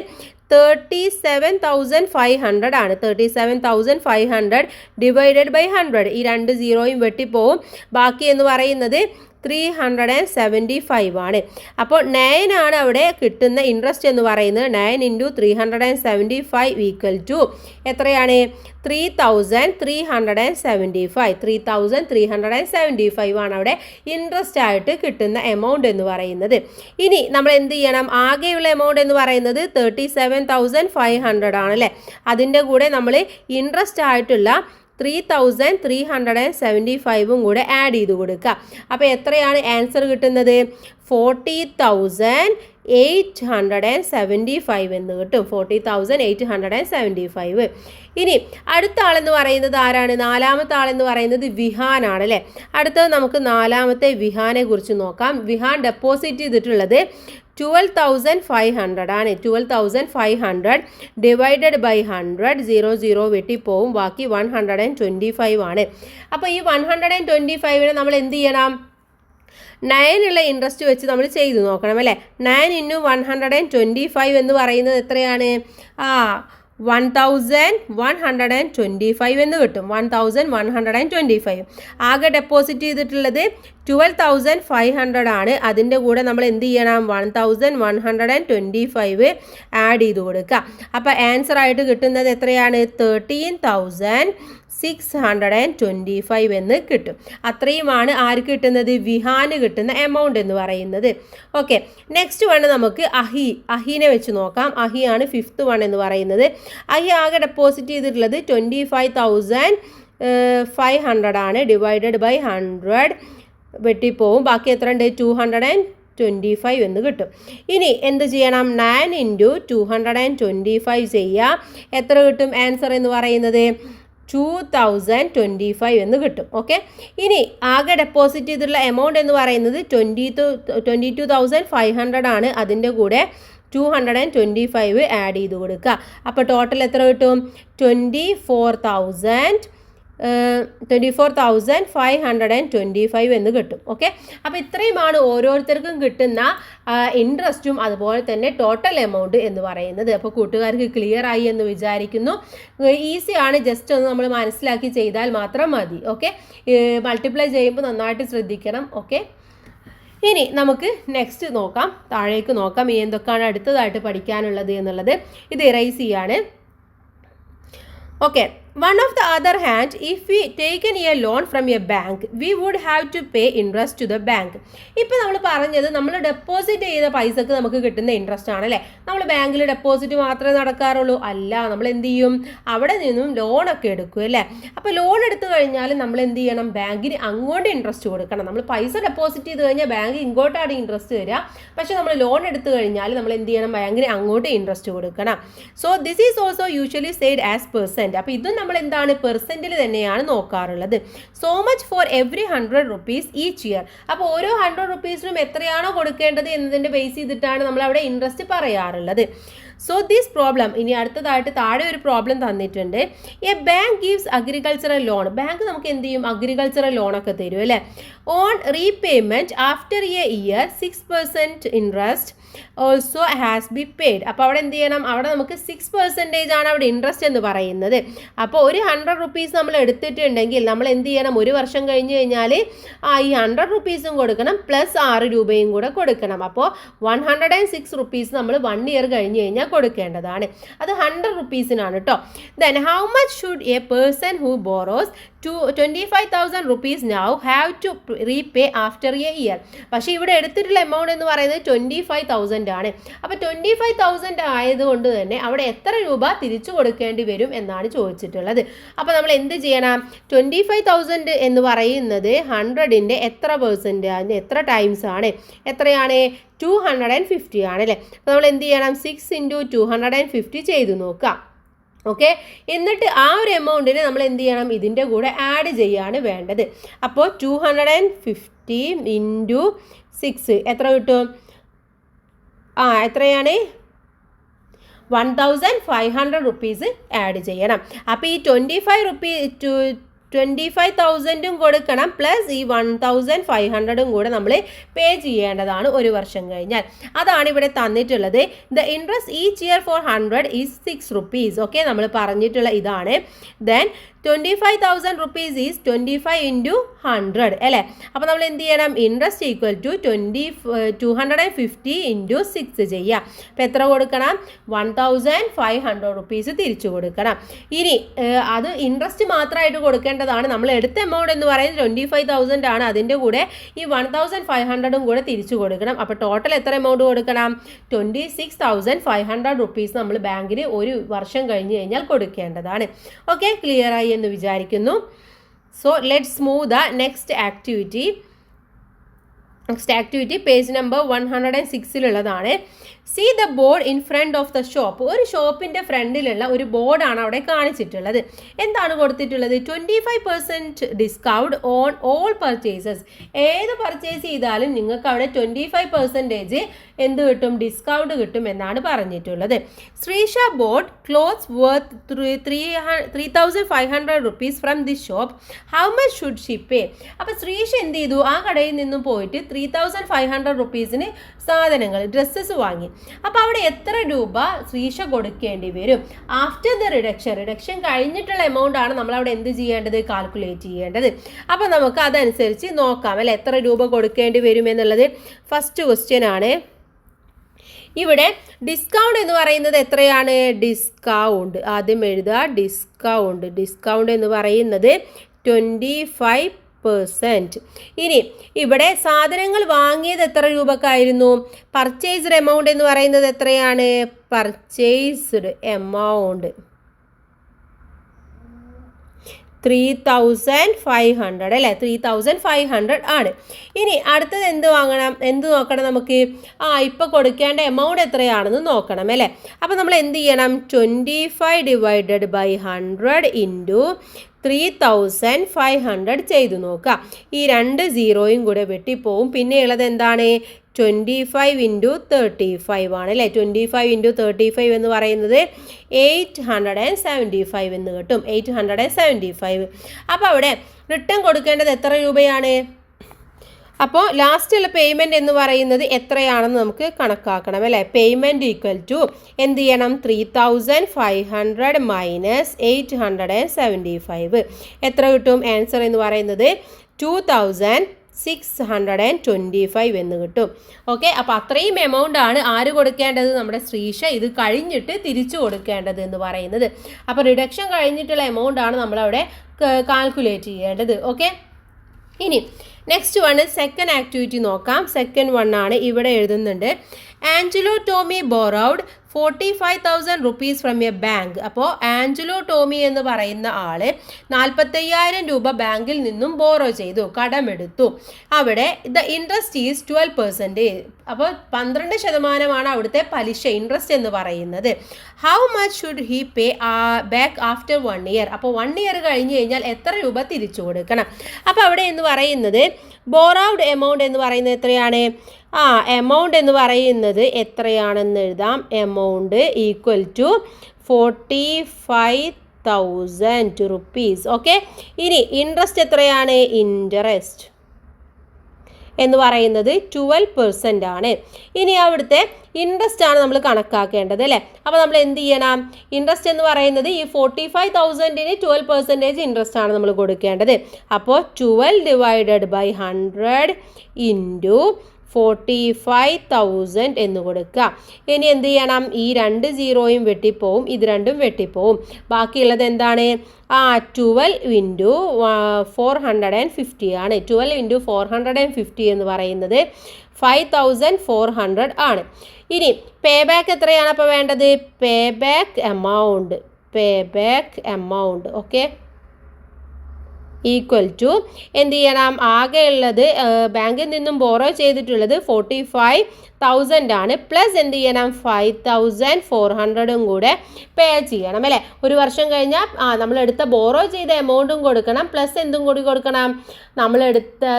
37,500 ആണ്. 37,500 ഡിവൈഡഡ് ബൈ 100. ഈ 2 സീറോയും വെട്ടിപ്പോവും. ബാക്കി എന്ന് പറയുന്നത് 375 ആണ്. അപ്പോൾ 9 ആണ് അവിടെ കിട്ടുന്ന ഇൻട്രസ്റ്റ് എന്ന് പറയുന്നത്. 9 ഇൻറ്റു 375 ഈക്വൽ ടു എത്രയാണ്? 3,375. 3,375 ആണ് അവിടെ ഇൻട്രസ്റ്റ് ആയിട്ട് കിട്ടുന്ന എമൗണ്ട് എന്ന് പറയുന്നത്. ഇനി നമ്മൾ എന്ത് ചെയ്യണം? ആകെയുള്ള എമൗണ്ട് എന്ന് പറയുന്നത് 37,500 ആണ് അല്ലേ? അതിൻ്റെ കൂടെ നമ്മൾ ഇൻട്രസ്റ്റ് ആയിട്ടുള്ള 3,375 കൂടെ ആഡ് ചെയ്ത് കൊടുക്കുക. അപ്പോൾ എത്രയാണ് ആൻസർ കിട്ടുന്നത്? 40,875 എന്ന് കിട്ടും. 40,875. ഇനി അടുത്ത ആളെന്ന് പറയുന്നത് ആരാണ്? നാലാമത്തെ ആളെന്ന് പറയുന്നത് വിഹാനാണ് അല്ലേ? അടുത്തത് നമുക്ക് നാലാമത്തെ വിഹാനെ കുറിച്ച് നോക്കാം. വിഹാൻ ഡെപ്പോസിറ്റ് ചെയ്തിട്ടുള്ളത് 12,500 ആണ്. 12,500 ഡിവൈഡഡ് ബൈ 100. 0 വെട്ടിപ്പോവും. ബാക്കി 125 ആണ്. അപ്പോൾ ഈ 125നെ നമ്മൾ എന്ത് ചെയ്യണം? 9 ഉള്ള ഇൻട്രസ്റ്റ് വെച്ച് നമ്മൾ ചെയ്ത് നോക്കണം അല്ലേ? 9 ഇൻറ്റു 125 എന്ന് പറയുന്നത് എത്രയാണ്? 1,125 എന്ന് കിട്ടും. 1,125. ആകെ ഡെപ്പോസിറ്റ് ചെയ്തിട്ടുള്ളത് 12,500 ആണ്. അതിൻ്റെ കൂടെ നമ്മൾ എന്ത് ചെയ്യണം? 1,125 ആഡ് ചെയ്ത് കൊടുക്കുക. അപ്പോൾ ആൻസർ ആയിട്ട് കിട്ടുന്നത് എത്രയാണ്? 13,625 എന്ന് കിട്ടും. അത്രയുമാണ് ആർക്ക് കിട്ടുന്നത്? വിഹാന് കിട്ടുന്ന എമൗണ്ട് എന്ന് പറയുന്നത്. ഓക്കെ, നെക്സ്റ്റ് വൺ നമുക്ക് അഹിനെ വെച്ച് നോക്കാം. അഹിയാണ് ഫിഫ്ത്ത് വൺ എന്ന് പറയുന്നത്. അഹി ആകെ ഡെപ്പോസിറ്റ് ചെയ്തിട്ടുള്ളത് 25,500 ആണ്. ഡിവൈഡഡ് ബൈ 100 വെട്ടിപ്പോവും. ബാക്കി എത്ര ഉണ്ട്? 225 എന്ന് കിട്ടും. ഇനി എന്ത് ചെയ്യണം? 9 ഇൻറ്റു 225 ചെയ്യുക. എത്ര കിട്ടും ആൻസർ എന്ന് പറയുന്നത്? 2,025 എന്ന് കിട്ടും. ഓക്കെ, ഇനി ആകെ ഡെപ്പോസിറ്റ് ചെയ്തിട്ടുള്ള എമൗണ്ട് എന്ന് പറയുന്നത് 22,500 ആണ്. അതിൻ്റെ കൂടെ 225 ആഡ് ചെയ്ത് കൊടുക്കുക. അപ്പോൾ ടോട്ടൽ എത്ര കിട്ടും? 24,000 24,525 എന്ന് കിട്ടും. ഓക്കെ, അപ്പോൾ ഇത്രയുമാണ് ഓരോരുത്തർക്കും കിട്ടുന്ന ഇൻട്രസ്റ്റും അതുപോലെ തന്നെ ടോട്ടൽ എമൗണ്ട് എന്ന് പറയുന്നത്. അപ്പോൾ കൂട്ടുകാർക്ക് ക്ലിയർ ആയി എന്ന് വിചാരിക്കുന്നു. ഈസിയാണ്, ജസ്റ്റ് ഒന്ന് നമ്മൾ മനസ്സിലാക്കി ചെയ്താൽ മാത്രം മതി. ഓക്കെ, മൾട്ടിപ്ലൈ ചെയ്യുമ്പോൾ നന്നായിട്ട് ശ്രദ്ധിക്കണം. ഓക്കെ, ഇനി നമുക്ക് നെക്സ്റ്റ് നോക്കാം, താഴേക്ക് നോക്കാം ഇനി എന്തൊക്കെയാണ് അടുത്തതായിട്ട് പഠിക്കാനുള്ളത് എന്നുള്ളത്. ഇത് ഇറേസ് ചെയ്യാണ്. Okay, one of the other hand, if we taken a loan from a bank, we would have to pay interest to the bank. ഇപ്പോൾ നമ്മൾ പറഞ്ഞത് നമ്മൾ ഡെപ്പോസിറ്റ് ചെയ്ത പൈസക്ക് നമുക്ക് കിട്ടുന്ന ഇൻട്രസ്റ്റ് ആണ് അല്ലേ. നമ്മൾ ബാങ്കിൽ ഡെപ്പോസിറ്റ് മാത്രമേ നടക്കാറുള്ളൂ? അല്ല, നമ്മൾ എന്ത് ചെയ്യും, അവിടെ നിന്നും ലോണൊക്കെ എടുക്കും അല്ലേ. അപ്പോൾ ലോൺ എടുത്തു കഴിഞ്ഞാൽ നമ്മൾ എന്ത് ചെയ്യണം, ബാങ്കിന് അങ്ങോട്ട് ഇൻട്രസ്റ്റ് കൊടുക്കണം. നമ്മൾ പൈസ ഡെപ്പോസിറ്റ് ചെയ്ത് കഴിഞ്ഞാൽ ബാങ്ക് ഇങ്ങോട്ടാണ് ഇൻട്രസ്റ്റ് തരിക. പക്ഷേ നമ്മൾ ലോൺ എടുത്തു കഴിഞ്ഞാൽ നമ്മൾ എന്ത് ചെയ്യണം, ബാങ്കിന് അങ്ങോട്ട് ഇൻട്രസ്റ്റ് കൊടുക്കണം. So this is also usually said as percent. അപ്പോൾ ഇതും നമ്മൾ എന്താണ്, പെർസെൻറ്റിൽ തന്നെയാണ് നോക്കാറുള്ളത്. So much for every 100 rupees each year. അപ്പോൾ ഓരോ 100 rupeesനും എത്രയാണോ കൊടുക്കേണ്ടത് എന്നതിൻ്റെ ബേസ് ചെയ്തിട്ടാണ് നമ്മൾ അവിടെ ഇൻട്രസ്റ്റ് പറയാറുള്ളത്. സോ ദിസ് പ്രോബ്ലം, ഇനി അടുത്തതായിട്ട് താഴെ ഒരു പ്രോബ്ലം തന്നിട്ടുണ്ട്. A bank gives agricultural loan. Bank നമുക്ക് എന്ത് ചെയ്യും, അഗ്രികൾച്ചറൽ ലോണൊക്കെ തരും അല്ലേ. On repayment after A year 6% interest also has be paid. അപ്പോൾ അവിടെ എന്ത് ചെയ്യണം, അവിടെ നമുക്ക് 6% ആണ് അവിടെ ഇൻട്രസ്റ്റ് എന്ന് പറയുന്നത്. അപ്പോൾ ഒരു 100 rupees നമ്മൾ എടുത്തിട്ടുണ്ടെങ്കിൽ നമ്മൾ എന്ത് ചെയ്യണം, ഒരു വർഷം കഴിഞ്ഞ് കഴിഞ്ഞാൽ ഈ 100 rupeesഉം കൊടുക്കണം പ്ലസ് 6 രൂപയും കൂടെ കൊടുക്കണം. അപ്പോൾ 106 rupees നമ്മൾ 1 year കഴിഞ്ഞ് കഴിഞ്ഞാൽ കൊടുക്കേണ്ടതാണ്. അത് 100 rupeesനാണ് കേട്ടോ. Then how much should A person who boroughs 25,000 rupees now have to repay after a year. പക്ഷേ ഇവിടെ എടുത്തിട്ടുള്ള എമൗണ്ട് എന്ന് പറയുന്നത് 25,000 ആണ്. അപ്പോൾ 25,000 ആയതുകൊണ്ട് തന്നെ അവിടെ എത്ര രൂപ തിരിച്ചു കൊടുക്കേണ്ടി വരും എന്നാണ് ചോദിച്ചിട്ടുള്ളത്. അപ്പോൾ നമ്മൾ എന്ത് ചെയ്യണം, 25,000 എന്ന് പറയുന്നത് 100ൻ്റെ എത്ര പെർസെൻറ്റ്, അതിൻ്റെ എത്ര ടൈംസ് ആണ്, എത്രയാണ്, 250 ആണ് അല്ലേ. അപ്പോൾ നമ്മൾ എന്ത് ചെയ്യണം, 6 × 250 ചെയ്തു നോക്കാം. ഓക്കെ, എന്നിട്ട് ആ ഒരു എമൗണ്ടിനെ നമ്മൾ എന്ത് ചെയ്യണം, ഇതിൻ്റെ കൂടെ ആഡ് ചെയ്യാണ് വേണ്ടത്. അപ്പോൾ 250 × 6 എത്ര കിട്ടും, എത്രയാണ്, 1,500 rupees ആഡ് ചെയ്യണം. അപ്പോൾ ഈ 25,000 കൊടുക്കണം പ്ലസ് ഈ 1,500 കൂടെ നമ്മൾ പേ ചെയ്യേണ്ടതാണ് ഒരു വർഷം കഴിഞ്ഞാൽ. അതാണ് ഇവിടെ തന്നിട്ടുള്ളത്. The interest each year for 100 is 6 rupees. Okay, നമ്മൾ പറഞ്ഞിട്ടുള്ള ഇതാണ്. ദെൻ 25,000 rupees ഈസ് 25 × 100 അല്ലേ. അപ്പോൾ നമ്മൾ എന്ത് ചെയ്യണം, ഇൻട്രസ്റ്റ് ഈക്വൽ ടു 250 × 6 ചെയ്യുക. അപ്പോൾ എത്ര കൊടുക്കണം, 1,500 rupees തിരിച്ചു കൊടുക്കണം. ഇനി അത് ഇൻട്രസ്റ്റ് മാത്രമായിട്ട് കൊടുക്കേണ്ടതാണ്. നമ്മൾ എടുത്ത എമൗണ്ട് എന്ന് പറയുന്നത് 25,000 ആണ്. അതിൻ്റെ കൂടെ ഈ 1,500 കൂടെ തിരിച്ചു കൊടുക്കണം. അപ്പോൾ ടോട്ടൽ എത്ര എമൗണ്ട് കൊടുക്കണം, 26,500 rupees നമ്മൾ ബാങ്കിന് ഒരു വർഷം കഴിഞ്ഞ് കഴിഞ്ഞാൽ കൊടുക്കേണ്ടതാണ്. ഓക്കെ, ക്ലിയർ ആയി എന്ന് വിചാരിക്കുന്നു. So let's move the next activity. Page number 106 see the board in front of the shop. ഒരു ഷോപ്പിൻ്റെ ഫ്രണ്ടിലുള്ള ഒരു ബോർഡാണ് അവിടെ കാണിച്ചിട്ടുള്ളത്. എന്താണ് കൊടുത്തിട്ടുള്ളത്, 25% ഡിസ്കൗണ്ട് ഓൺ ഓൾ പർച്ചേസസ്. ഏത് പർച്ചേസ് ചെയ്താലും നിങ്ങൾക്ക് അവിടെ 25% എന്ത് കിട്ടും, ഡിസ്കൗണ്ട് കിട്ടും എന്നാണ് പറഞ്ഞിട്ടുള്ളത്. Shreesha bought clothes worth 3,500 rupees from this shop. How much should she pay. അപ്പോൾ ശ്രീഷ എന്ത് ചെയ്തു, ആ കടയിൽ നിന്നും പോയിട്ട് 3,500 rupeesന് സാധനങ്ങൾ, ഡ്രസ്സസ് വാങ്ങി. അപ്പോൾ അവിടെ എത്ര രൂപ ശ്രീഷ കൊടുക്കേണ്ടി വരും ആഫ്റ്റർ ദ റിഡക്ഷൻ കഴിഞ്ഞിട്ടുള്ള എമൗണ്ട് ആണ് നമ്മൾ അവിടെ എന്ത് ചെയ്യേണ്ടത്, കാൽക്കുലേറ്റ് ചെയ്യേണ്ടത്. അപ്പോൾ നമുക്ക് അതനുസരിച്ച് നോക്കാം അല്ലേ, എത്ര രൂപ കൊടുക്കേണ്ടി വരും എന്നുള്ളത്. ഫസ്റ്റ് ക്വസ്റ്റ്യൻ ആണ്. ഇവിടെ ഡിസ്കൗണ്ട് എന്ന് പറയുന്നത് എത്രയാണ്, ഡിസ്കൗണ്ട് ആദ്യം എഴുതുക. ഡിസ്കൗണ്ട് എന്ന് പറയുന്നത് 25%. ഇനി ഇവിടെ സാധനങ്ങൾ വാങ്ങിയത് എത്ര രൂപക്കായിരുന്നു, പർച്ചേസ്ഡ് എമൗണ്ട് എന്ന് പറയുന്നത് എത്രയാണ്, പർച്ചേസ്ഡ് എമൗണ്ട് 3,500 അല്ലേ, 3,500 ആണ്. ഇനി അടുത്തത് എന്ത് നോക്കണം നമുക്ക്, ഇപ്പോൾ കൊടുക്കേണ്ട എമൗണ്ട് എത്രയാണെന്ന് നോക്കണം അല്ലേ. അപ്പോൾ നമ്മൾ എന്ത് ചെയ്യണം, 25 ഡിവൈഡഡ് ബൈ 100 ഇൻറ്റു 3,500 ചെയ്തു നോക്കുക. ഈ 2 0യും കൂടെ വെട്ടിപ്പോവും. പിന്നെ ഉള്ളത് എന്താണ്, 25 ഇൻറ്റു 35 ആണ് അല്ലേ. 25 ഇൻറ്റു 35 എന്ന് പറയുന്നത് 875 എന്ന് കിട്ടും. 875. അപ്പോൾ അവിടെ റിട്ടേൺ കൊടുക്കേണ്ടത് എത്ര രൂപയാണ്? അപ്പോൾ ലാസ്റ്റുള്ള പേയ്മെൻറ്റ് എന്ന് പറയുന്നത് എത്രയാണെന്ന് നമുക്ക് കണക്കാക്കണം അല്ലേ. പേയ്മെൻറ്റ് ഈക്വൽ ടു എന്ത് ചെയ്യണം? 3500 മൈനസ് 875 എത്ര കിട്ടും? ആൻസർ എന്ന് പറയുന്നത് 2625 എന്ന് കിട്ടും. ഓക്കെ, അപ്പോൾ അത്രയും എമൗണ്ട് ആണ് ആര് കൊടുക്കേണ്ടത്? നമ്മുടെ ശ്രീഷ ഇത് കഴിഞ്ഞിട്ട് തിരിച്ചു കൊടുക്കേണ്ടത് എന്ന് പറയുന്നത്. അപ്പോൾ റിഡക്ഷൻ കഴിഞ്ഞിട്ടുള്ള എമൗണ്ട് ആണ് നമ്മളവിടെ കാൽക്കുലേറ്റ് ചെയ്യേണ്ടത്. ഓക്കെ, ഇനി നെക്സ്റ്റ് വണ് സെക്കൻഡ് ആക്ടിവിറ്റി നോക്കാം. സെക്കൻഡ് വൺ ആണ് ഇവിടെ എഴുതുന്നുണ്ട്. Angelo Tommy borrowed 45,000 rupees from a bank. അപ്പോൾ ആഞ്ചലോ ടോമി എന്ന് പറയുന്ന ആള് 45,000 രൂപ ബാങ്കിൽ നിന്നും ബോറോ ചെയ്തു, കടമെടുത്തു. അവിടെ ദ ഇൻട്രസ്റ്റ് ഈസ് 12%. അപ്പോൾ 12% അവിടുത്തെ പലിശ, ഇൻട്രസ്റ്റ് എന്ന് പറയുന്നത്. How much should he pay back after 1 year? അപ്പോൾ 1 ഇയർ കഴിഞ്ഞ് കഴിഞ്ഞാൽ എത്ര രൂപ തിരിച്ചു കൊടുക്കണം? അപ്പോൾ അവിടെ എന്ന് പറയുന്നത് ബോറൗഡ് എമൗണ്ട് എന്ന് പറയുന്നത് എത്രയാണ്? എമൗണ്ട് എന്ന് പറയുന്നത് എത്രയാണെന്ന് എഴുതാം. Amount equal to 45,000 rupees. Okay, ഇനി ഇൻട്രസ്റ്റ് എത്രയാണ്? ഇൻട്രസ്റ്റ് എന്ന് പറയുന്നത് 12% ആണ്. ഇനി അവിടുത്തെ ഇൻട്രസ്റ്റ് ആണ് നമ്മൾ കണക്കാക്കേണ്ടത് അല്ലേ. അപ്പോൾ നമ്മൾ എന്ത് ചെയ്യണം? ഇൻട്രസ്റ്റ് എന്ന് പറയുന്നത് ഈ 45,000-ന് 12% ഇൻട്രസ്റ്റ് ആണ് നമ്മൾ കൊടുക്കേണ്ടത്. അപ്പോൾ 12 ഡിവൈഡഡ് ബൈ 100 ഇൻറ്റു 45,000 എന്ന് കൊടുക്കുക. ഇനി എന്ത് ചെയ്യണം? ഈ 2 സീറോയും വെട്ടിപ്പോവും, ഇത് രണ്ടും വെട്ടിപ്പോവും. ബാക്കിയുള്ളത് എന്താണ്? 12 ഇൻറ്റു 450 ആണ്. 12 ഇൻറ്റു 450 എന്ന് പറയുന്നത് 5,400 ആണ്. ഇനി പേ ബാക്ക് എത്രയാണ് അപ്പോൾ വേണ്ടത്? Pay back amount okay equal to എന്ത് ചെയ്യണം? ആകെ ഉള്ളത് ബാങ്കിൽ നിന്നും ബോറോ ചെയ്തിട്ടുള്ളത് 45,000 ആണ്. പ്ലസ് എന്ത് ചെയ്യണം? 5,400 കൂടെ പേ ചെയ്യണം അല്ലേ. ഒരു വർഷം കഴിഞ്ഞാൽ നമ്മളെടുത്ത ബോറോ ചെയ്ത എമൗണ്ടും കൊടുക്കണം, പ്ലസ് എന്തും കൂടി കൊടുക്കണം?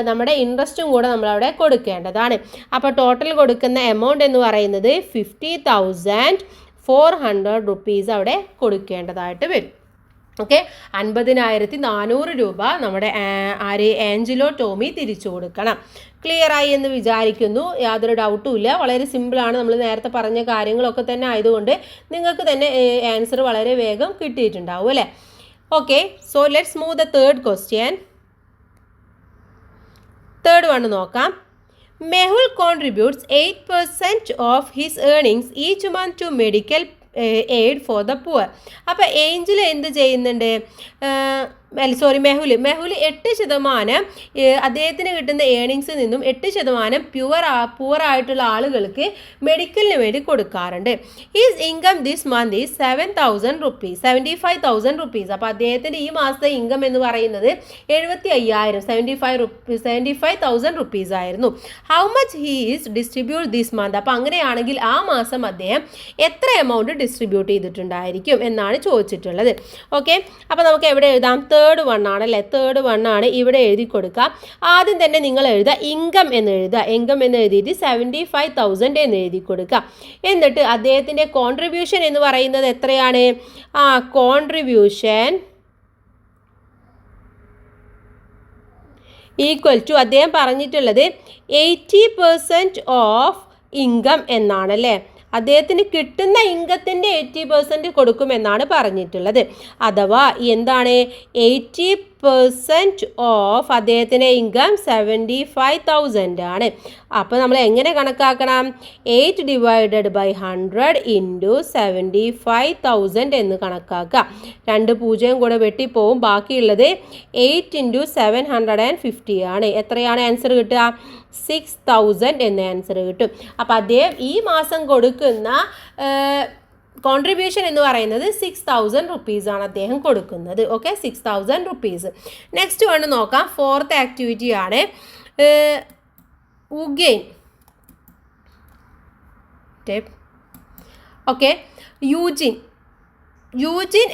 നമ്മുടെ ഇൻട്രസ്റ്റും കൂടെ നമ്മളവിടെ കൊടുക്കേണ്ടതാണ്. അപ്പോൾ ടോട്ടൽ കൊടുക്കുന്ന എമൗണ്ട് എന്ന് പറയുന്നത് 50,400 റുപ്പീസ് അവിടെ കൊടുക്കേണ്ടതായിട്ട് വരും. ഓക്കെ, 50,400 രൂപ നമ്മുടെ ആഞ്ചലോ ടോമി തിരിച്ചു കൊടുക്കണം. ക്ലിയർ ആയി എന്ന് വിചാരിക്കുന്നു. യാതൊരു ഡൗട്ടും ഇല്ല. വളരെ സിമ്പിളാണ്. നമ്മൾ നേരത്തെ പറഞ്ഞ കാര്യങ്ങളൊക്കെ തന്നെ ആയതുകൊണ്ട് നിങ്ങൾക്ക് തന്നെ ആൻസർ വളരെ വേഗം കിട്ടിയിട്ടുണ്ടാവും അല്ലേ. Okay, so let's move the third question. Third one നോക്കാം. Mehul contributes 8% of his earnings each month to medical aid for the poor. അപ്പോൾ ഏഞ്ചൽ എന്ത് ചെയ്യുന്നുണ്ട്? മെഹുൽ 8% അദ്ദേഹത്തിന് കിട്ടുന്ന ഏണിങ്സിൽ നിന്നും 8% പുവർ ആയിട്ടുള്ള ആളുകൾക്ക് മെഡിക്കലിന് വേണ്ടി കൊടുക്കാറുണ്ട്. His income this month is 75,000 rupees. അപ്പോൾ അദ്ദേഹത്തിൻ്റെ ഈ മാസത്തെ ഇൻകം എന്ന് പറയുന്നത് 75,000 റുപ്പീസ് ആയിരുന്നു. How much he is distribute this month? അപ്പോൾ അങ്ങനെയാണെങ്കിൽ ആ മാസം അദ്ദേഹം എത്ര എമൗണ്ട് ഡിസ്ട്രിബ്യൂട്ട് ചെയ്തിട്ടുണ്ടായിരിക്കും എന്നാണ് ചോദിച്ചിട്ടുള്ളത്. ഓക്കെ, അപ്പോൾ നമുക്ക് എവിടെ എഴുതാം? തേർഡ് വൺ ആണല്ലേ. തേർഡ് വൺ ആണ് ഇവിടെ എഴുതി കൊടുക്കുക. ആദ്യം തന്നെ നിങ്ങൾ എഴുതുക ഇൻകം എന്ന് എഴുതുക. ഇൻകം എന്ന് എഴുതിയിട്ട് 75,000 എന്ന് എഴുതി കൊടുക്കുക. എന്നിട്ട് അദ്ദേഹത്തിൻ്റെ കോൺട്രിബ്യൂഷൻ എന്ന് പറയുന്നത് എത്രയാണ്? കോൺട്രിബ്യൂഷൻ ഈക്വൽ ടു അദ്ദേഹം പറഞ്ഞിട്ടുള്ളത് 80% ഓഫ് ഇൻകം എന്നാണല്ലേ. അദ്ദേഹത്തിന് കിട്ടുന്ന ഇൻകത്തിൻ്റെ 80% കൊടുക്കുമെന്നാണ് പറഞ്ഞിട്ടുള്ളത്. അഥവാ എന്താണ്? 80% ഓഫ് അദ്ദേഹത്തിൻ്റെ ഇൻകം 75,000 ആണ്. അപ്പോൾ നമ്മൾ എങ്ങനെ കണക്കാക്കണം? 8 ഡിവൈഡഡ് ബൈ 100 ഇൻറ്റു 75,000 എന്ന് കണക്കാക്കുക. 2 പൂജ്യം കൂടെ വെട്ടിപ്പോവും. ബാക്കിയുള്ളത് 8 ഇൻറ്റു 750 ആണ്. എത്രയാണ് ആൻസർ കിട്ടുക? 6,000 എന്ന ആൻസർ കിട്ടും. അപ്പോൾ അദ്ദേഹം ഈ മാസം കൊടുക്കുന്ന കോൺട്രിബ്യൂഷൻ എന്ന് പറയുന്നത് 6,000 റുപ്പീസ് ആണ് അദ്ദേഹം കൊടുക്കുന്നത്. Okay, 6,000 rupees. നെക്സ്റ്റ് വൺ നോക്കാം. ഫോർത്ത് ആക്ടിവിറ്റി ആണ്. Eugene okay, Eugene Eugene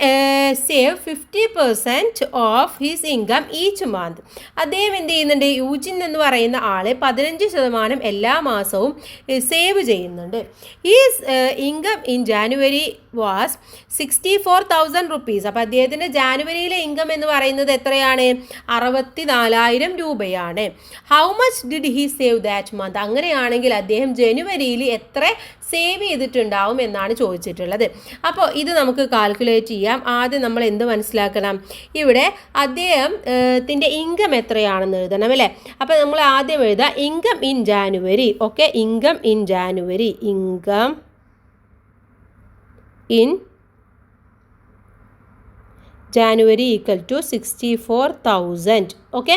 save 50% of his income each month. അദ്ദേഹം എന്ത് ചെയ്യുന്നുണ്ട്? യൂജിൻ എന്ന് പറയുന്ന ആൾ 15% എല്ലാ മാസവും സേവ് ചെയ്യുന്നുണ്ട്. Is income in January was 64,000 rupees. അപ്പോൾ അദ്ദേഹത്തിൻ്റെ ജാനുവരിയിലെ ഇൻകം എന്ന് പറയുന്നത് എത്രയാണ്? 64,000 രൂപയാണ്. How much did he save that month? അങ്ങനെയാണെങ്കിൽ അദ്ദേഹം ജനുവരിയിൽ എത്ര സേവ് ചെയ്തിട്ടുണ്ടാവും എന്നാണ് ചോദിച്ചിട്ടുള്ളത്. അപ്പോൾ ഇത് നമുക്ക് കാൽക്കുലേറ്റ് ചെയ്യാം. ആദ്യം നമ്മൾ എന്ത് മനസ്സിലാക്കണം? ഇവിടെ അദ്ദേഹത്തിൻ്റെ ഇൻകം എത്രയാണെന്ന് എഴുതണം അല്ലേ? അപ്പോൾ നമ്മൾ ആദ്യം എഴുതാം income in January. Okay, income in January, income in January equal to 64,000. Okay,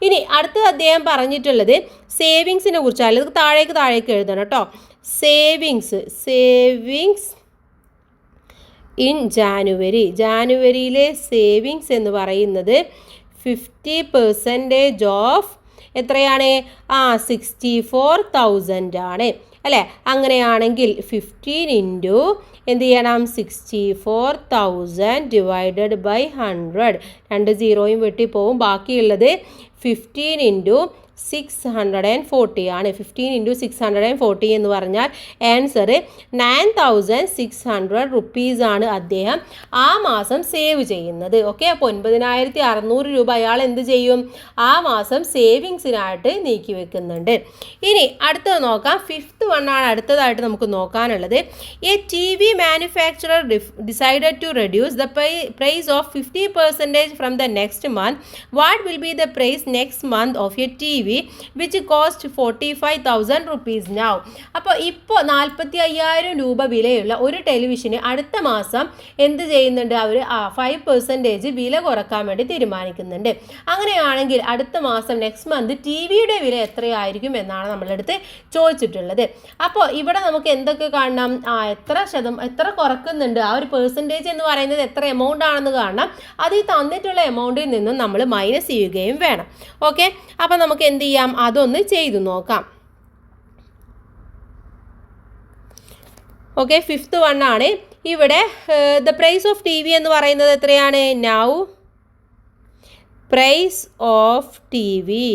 ഇനി അടുത്തത് അദ്ദേഹം പറഞ്ഞിട്ടുള്ളത് സേവിങ്സിനെ കുറിച്ചാണ്. ഇത് താഴേക്ക് എഴുതണം കേട്ടോ. Savings in January. ജാനുവരിയിലെ സേവിങ്സ് എന്ന് പറയുന്നത് 50% ഓഫ് എത്രയാണ്? 64,000 ആണ് അല്ലേ? അങ്ങനെയാണെങ്കിൽ 15 ഇൻറ്റു എന്ത് ചെയ്യണം? 64,000 ഡിവൈഡഡ് ബൈ 100. 2 സീറോയും വെട്ടിപ്പോവും. ബാക്കിയുള്ളത് 15 ഇൻറ്റു 640 ആണ്. 15 ഇൻറ്റു 640 എന്ന് പറഞ്ഞാൽ ആൻസർ 9,600 റുപ്പീസ് ആണ് അദ്ദേഹം ആ മാസം സേവ് ചെയ്യുന്നത്. ഓക്കെ, അപ്പോൾ 9,600 രൂപ അയാൾ എന്ത് ചെയ്യും? ആ മാസം സേവിങ്സിനായിട്ട് നീക്കി വെക്കുന്നുണ്ട്. ഇനി അടുത്തത് നോക്കാം. 5th വണ്ണാണ് അടുത്തതായിട്ട് നമുക്ക് നോക്കാനുള്ളത്. A TV manufacturer decided to reduce the price of 50% from the next month. What will be the price next month of a TV which cost 45,000 rupees now. അപ്പോൾ ഇപ്പോൾ 45,000 രൂപ വിലയുള്ള ഒരു ടെലിവിഷന് അടുത്ത മാസം എന്ത് ചെയ്യുന്നുണ്ട്? അവർ 5% വില കുറക്കാൻ വേണ്ടി തീരുമാനിക്കുന്നുണ്ട്. അങ്ങനെയാണെങ്കിൽ അടുത്ത മാസം നെക്സ്റ്റ് മന്ത് ടി വിയുടെ വില എത്രയായിരിക്കും എന്നാണ് നമ്മളടുത്ത് ചോദിച്ചിട്ടുള്ളത്. അപ്പോൾ ഇവിടെ നമുക്ക് എന്തൊക്കെ കാണണം? എത്ര കുറക്കുന്നുണ്ട്, ആ ഒരു പെർസെൻറ്റേജ് എന്ന് പറയുന്നത് എത്ര എമൗണ്ട് ആണെന്ന് കാണണം. അത് ഈ തന്നിട്ടുള്ള എമൗണ്ടിൽ നിന്നും നമ്മൾ മൈനസ് ചെയ്യുകയും വേണം. ഓക്കെ, അപ്പോൾ നമുക്ക് എന്ത് ചെയ്യാം? അതൊന്ന് ചെയ്തു നോക്കാം. ഓക്കെ, 5th വണ്ണാണ്. ഇവിടെ the price of T V എന്ന് പറയുന്നത് എത്രയാണ്? Now price of T V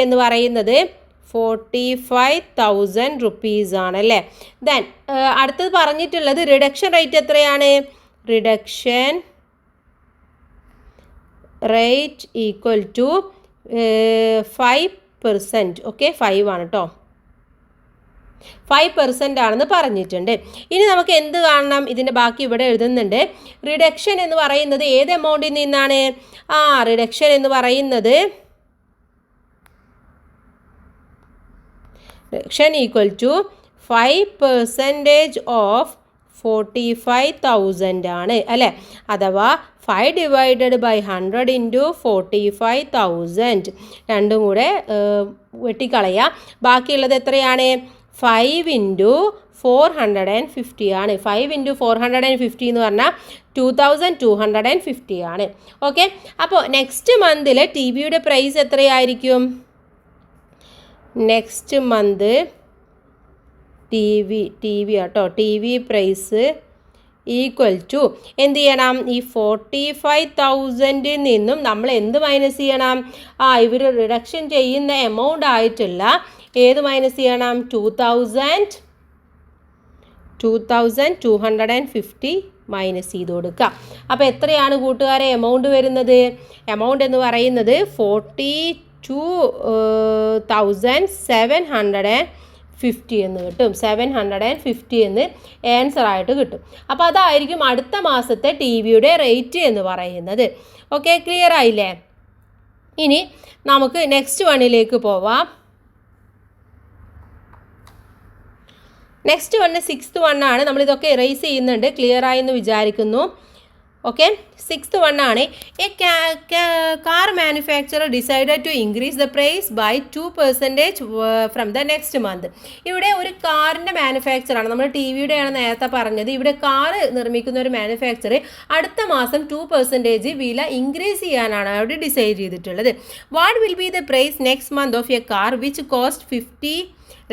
എന്ന് പറയുന്നത് 45,000 റുപ്പീസ് ആണ് അല്ലേ? ദെൻ അടുത്തത് പറഞ്ഞിട്ടുള്ളത് റിഡക്ഷൻ റേറ്റ് എത്രയാണ്? Reduction rate equal to 5%. Okay, 5 ആണ് കേട്ടോ. 5% ആണെന്ന് പറഞ്ഞിട്ടുണ്ട്. ഇനി നമുക്ക് എന്ത് കാണണം? ഇതിൻ്റെ ബാക്കി ഇവിടെ എഴുതുന്നുണ്ട്. റിഡക്ഷൻ എന്ന് പറയുന്നത് ഏത് എമൗണ്ടിൽ നിന്നാണ്? റിഡക്ഷൻ എന്ന് പറയുന്നത് റിഡക്ഷൻ ഈക്വൽ ടു 5% ഓഫ് 45,000 ആണ് അല്ലേ? അഥവാ 5 ഡിവൈഡഡ് ബൈ 100 ഇൻറ്റു 45,000. രണ്ടും കൂടെ വെട്ടിക്കളയുക. ബാക്കിയുള്ളത് എത്രയാണ്? 5 ഇൻറ്റു 450 ആണ്. 5 ഇൻറ്റു 450 എന്ന് പറഞ്ഞാൽ 2,250 ആണ്. ഓക്കെ, അപ്പോൾ നെക്സ്റ്റ് മന്തിൽ ടി വിയുടെ പ്രൈസ് എത്രയായിരിക്കും? നെക്സ്റ്റ് മന്ത് ടി വി കേട്ടോ. T V price equal to എന്ത് ചെയ്യണം? ഈ 45,000 നിന്നും നമ്മൾ എന്ത് മൈനസ് ചെയ്യണം? ഇവർ റിഡക്ഷൻ ചെയ്യുന്ന എമൗണ്ട് ആയിട്ടുള്ള ഏത് മൈനസ് ചെയ്യണം? 2,250 മൈനസ് ചെയ്ത് കൊടുക്കുക. അപ്പോൾ എത്രയാണ് കൂട്ടുകാരെ എമൗണ്ട് വരുന്നത്? എമൗണ്ട് എന്ന് പറയുന്നത് 42,750 എന്ന് കിട്ടും. 750 എന്ന് ആൻസർ ആയിട്ട് കിട്ടും. അപ്പോൾ അതായിരിക്കും അടുത്ത മാസത്തെ ടി വിയുടെ റേറ്റ് എന്ന് പറയുന്നത്. ഓക്കെ, ക്ലിയർ ആയില്ലേ? ഇനി നമുക്ക് നെക്സ്റ്റ് വണ്ണിലേക്ക് പോവാം. നെക്സ്റ്റ് വണ്ണ് 6th വണ്ണാണ്. നമ്മളിതൊക്കെ ഇറേസ് ചെയ്യുന്നുണ്ട്. ക്ലിയർ ആയെന്ന് വിചാരിക്കുന്നു. ഓക്കെ, സിക്സ്ത് വൺ ആണ്. A car manufacturer decided to increase the price by 2% from the next month. ഇവിടെ ഒരു കാറിൻ്റെ മാനുഫാക്ചറാണ്, നമ്മൾ ടി വിയുടെയാണ് നേരത്തെ പറഞ്ഞത്. ഇവിടെ കാർ നിർമ്മിക്കുന്ന ഒരു മാനുഫാക്ചർ അടുത്ത മാസം 2% വില ഇൻക്രീസ് ചെയ്യാനാണ് അവിടെ ഡിസൈഡ് ചെയ്തിട്ടുള്ളത്. What will be the price next month of a car which cost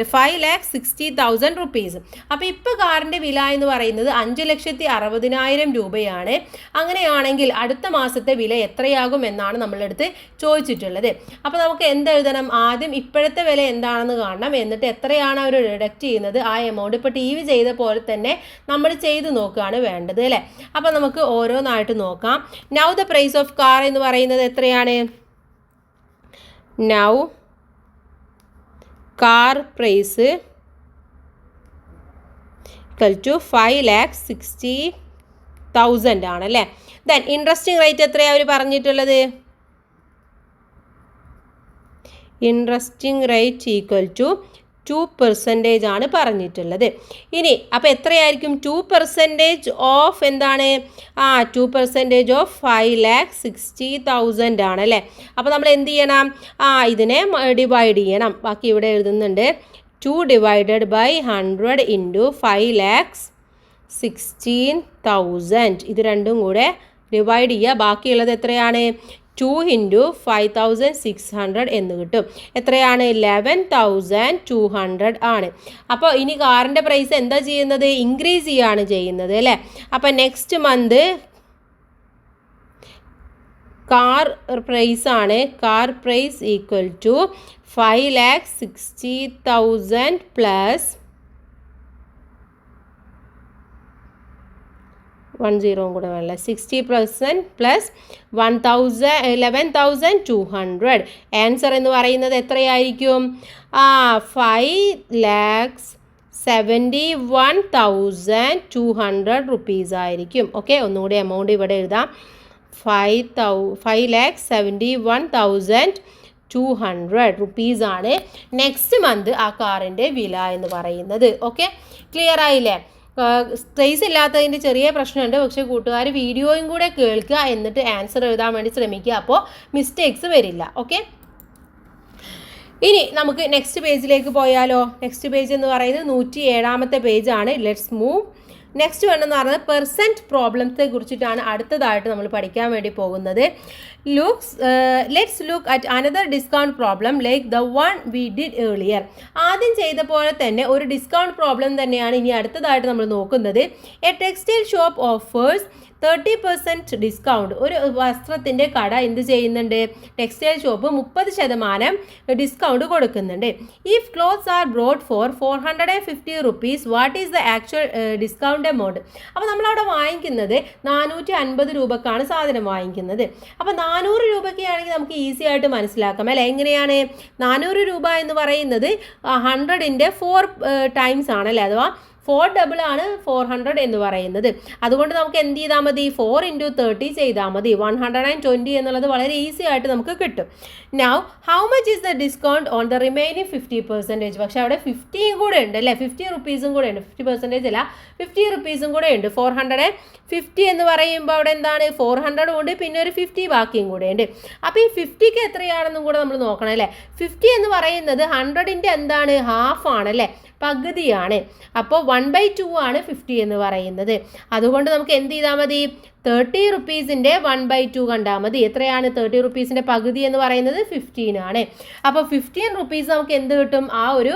5,60,000 rupees. അപ്പോൾ ഇപ്പോൾ കാറിൻ്റെ വില എന്ന് പറയുന്നത് 5,60,000 രൂപയാണ്. അങ്ങനെയാണെങ്കിൽ അടുത്ത മാസത്തെ വില എത്രയാകും എന്നാണ് നമ്മളെടുത്ത് ചോദിച്ചിട്ടുള്ളത്. അപ്പോൾ നമുക്ക് എന്തെഴുതണം? ആദ്യം ഇപ്പോഴത്തെ വില എന്താണെന്ന് കാണണം, എന്നിട്ട് എത്രയാണ് അവർ ഡിഡക്റ്റ് ചെയ്യുന്നത് ആ എമൗണ്ട്. ഇപ്പോൾ ടി വി ചെയ്ത പോലെ തന്നെ നമ്മൾ ചെയ്ത് നോക്കുകയാണ് വേണ്ടത് അല്ലേ. അപ്പോൾ നമുക്ക് ഓരോന്നായിട്ട് നോക്കാം. Now the price of car എന്ന് പറയുന്നത് എത്രയാണ്? Now car price equal to 5,60,000 ആണല്ലേ. ദെൻ ഇൻട്രസ്റ്റിംഗ് റേറ്റ് എത്രയാണ് അവർ പറഞ്ഞിട്ടുള്ളത്? ഇൻട്രസ്റ്റിംഗ് റേറ്റ് ഈക്വൽ ടു 2% ആണ് പറഞ്ഞിട്ടുള്ളത്. ഇനി അപ്പോൾ എത്രയായിരിക്കും? 2% ഓഫ് എന്താണ്? 2% ഓഫ് 5,60,000 ആണല്ലേ. അപ്പോൾ നമ്മൾ എന്ത് ചെയ്യണം? ഇതിനെ ഡിവൈഡ് ചെയ്യണം. ബാക്കി ഇവിടെ എഴുതുന്നുണ്ട് 2 ഡിവൈഡഡ് ബൈ 100 ഇൻറ്റു 5,16,000. ഇത് രണ്ടും കൂടെ ഡിവൈഡ് ചെയ്യുക. ബാക്കിയുള്ളത് എത്രയാണ്? 2 ഇൻറ്റു 5,600 എന്ന് കിട്ടും. എത്രയാണ്? 11,200 ആണ്. അപ്പോൾ ഇനി കാറിൻ്റെ പ്രൈസ് എന്താ ചെയ്യുന്നത്? ഇൻക്രീസ് ചെയ്യാണ് ചെയ്യുന്നത് അല്ലേ. അപ്പോൾ നെക്സ്റ്റ് മന്ത് കാർ പ്രൈസ് ആണ്. Car price equal to 5,60,000 plus 10 കൂടെ വേണ്ട 60% പ്ലസ് 11,200. ആൻസർ എന്ന് പറയുന്നത് എത്രയായിരിക്കും? 5,71,200 rupees ആയിരിക്കും. ഓക്കെ, ഒന്നുകൂടി എമൗണ്ട് ഇവിടെ എഴുതാം. 5,71,200 rupees ആണ് നെക്സ്റ്റ് മന്ത് ആ കാറിൻ്റെ വില എന്ന് പറയുന്നത്. ഓക്കെ, ക്ലിയർ ആയില്ലേ? സ്പേസ് ഇല്ലാത്തതിൻ്റെ ചെറിയ പ്രശ്നമുണ്ട്, പക്ഷേ കൂട്ടുകാർ വീഡിയോയും കൂടെ കേൾക്കുക, എന്നിട്ട് ആൻസർ എഴുതാൻ വേണ്ടി ശ്രമിക്കുക. അപ്പോൾ മിസ്റ്റേക്സ് വരില്ല. ഓക്കെ, ഇനി നമുക്ക് നെക്സ്റ്റ് പേജിലേക്ക് പോയാലോ. നെക്സ്റ്റ് പേജ് എന്ന് പറയുന്നത് 107ാമത്തെ പേജാണ്. Let's move. നെക്സ്റ്റ് വേണമെന്ന് പറയുന്നത് പെർസെൻറ്റ് പ്രോബ്ലംസെ കുറിച്ചിട്ടാണ് അടുത്തതായിട്ട് നമ്മൾ പഠിക്കാൻ വേണ്ടി പോകുന്നത്. Let's look at another discount problem like the one we did earlier. ആദ്യം ചെയ്ത പോലെ തന്നെ ഒരു ഡിസ്കൗണ്ട് പ്രോബ്ലം തന്നെയാണ് ഇനി അടുത്തതായിട്ട് നമ്മൾ നോക്കുന്നത്. A textile shop offers 30% discount. ഒരു വസ്ത്രത്തിൻ്റെ കട എന്ത് ചെയ്യുന്നുണ്ട്? ടെക്സ്റ്റൈൽ ഷോപ്പ് 30% ഡിസ്കൗണ്ട് കൊടുക്കുന്നുണ്ട്. If clothes are brought for 450 rupees, what is the actual discount amount? അപ്പോൾ നമ്മളവിടെ വാങ്ങിക്കുന്നത് 450 രൂപക്കാണ് സാധനം വാങ്ങിക്കുന്നത്. അപ്പോൾ 400 രൂപയ്ക്ക് ആണെങ്കിൽ നമുക്ക് ഈസി ആയിട്ട് മനസ്സിലാക്കാം അല്ലേ. എങ്ങനെയാണ്? 400 രൂപ എന്ന് പറയുന്നത് 100ൻ്റെ 4 times ആണല്ലേ, അഥവാ 4 double ആണ് 400 എന്ന് പറയുന്നത്. അതുകൊണ്ട് നമുക്ക് എന്ത് ചെയ്താൽ മതി? 4 × 30 ചെയ്താൽ മതി. 120 എന്നുള്ളത് വളരെ ഈസി ആയിട്ട് നമുക്ക് കിട്ടും. Now how much is the discount on the remaining 50%? പക്ഷേ അവിടെ 50 കൂടെ ഉണ്ട് അല്ലേ, 50 rupees കൂടെ ഉണ്ട്. 50% അല്ല, 50 rupees കൂടെ ഉണ്ട്. 450 എന്ന് പറയുമ്പോൾ അവിടെ എന്താണ്? 400 ഉണ്ട്, പിന്നെ ഒരു 50 ബാക്കിയും കൂടെ ഉണ്ട്. അപ്പോൾ ഈ 50ക്ക് എത്രയാണെന്നും കൂടെ നമ്മൾ നോക്കണം അല്ലേ. 50 എന്ന് പറയുന്നത് 100ൻ്റെ എന്താണ്? ഹാഫ് ആണല്ലേ, പകുതിയാണ്. അപ്പോൾ 1/2 ആണ് 50 എന്ന് പറയുന്നത്. അതുകൊണ്ട് നമുക്ക് എന്ത് ചെയ്താൽ മതി? 30 rupeesൻ്റെ 1/2 കണ്ടാൽ മതി. എത്രയാണ് 30 rupeesൻ്റെ പകുതി എന്ന് പറയുന്നത്? 15 ആണ്. അപ്പോൾ 15 rupees നമുക്ക് എന്ത് കിട്ടും? ആ ഒരു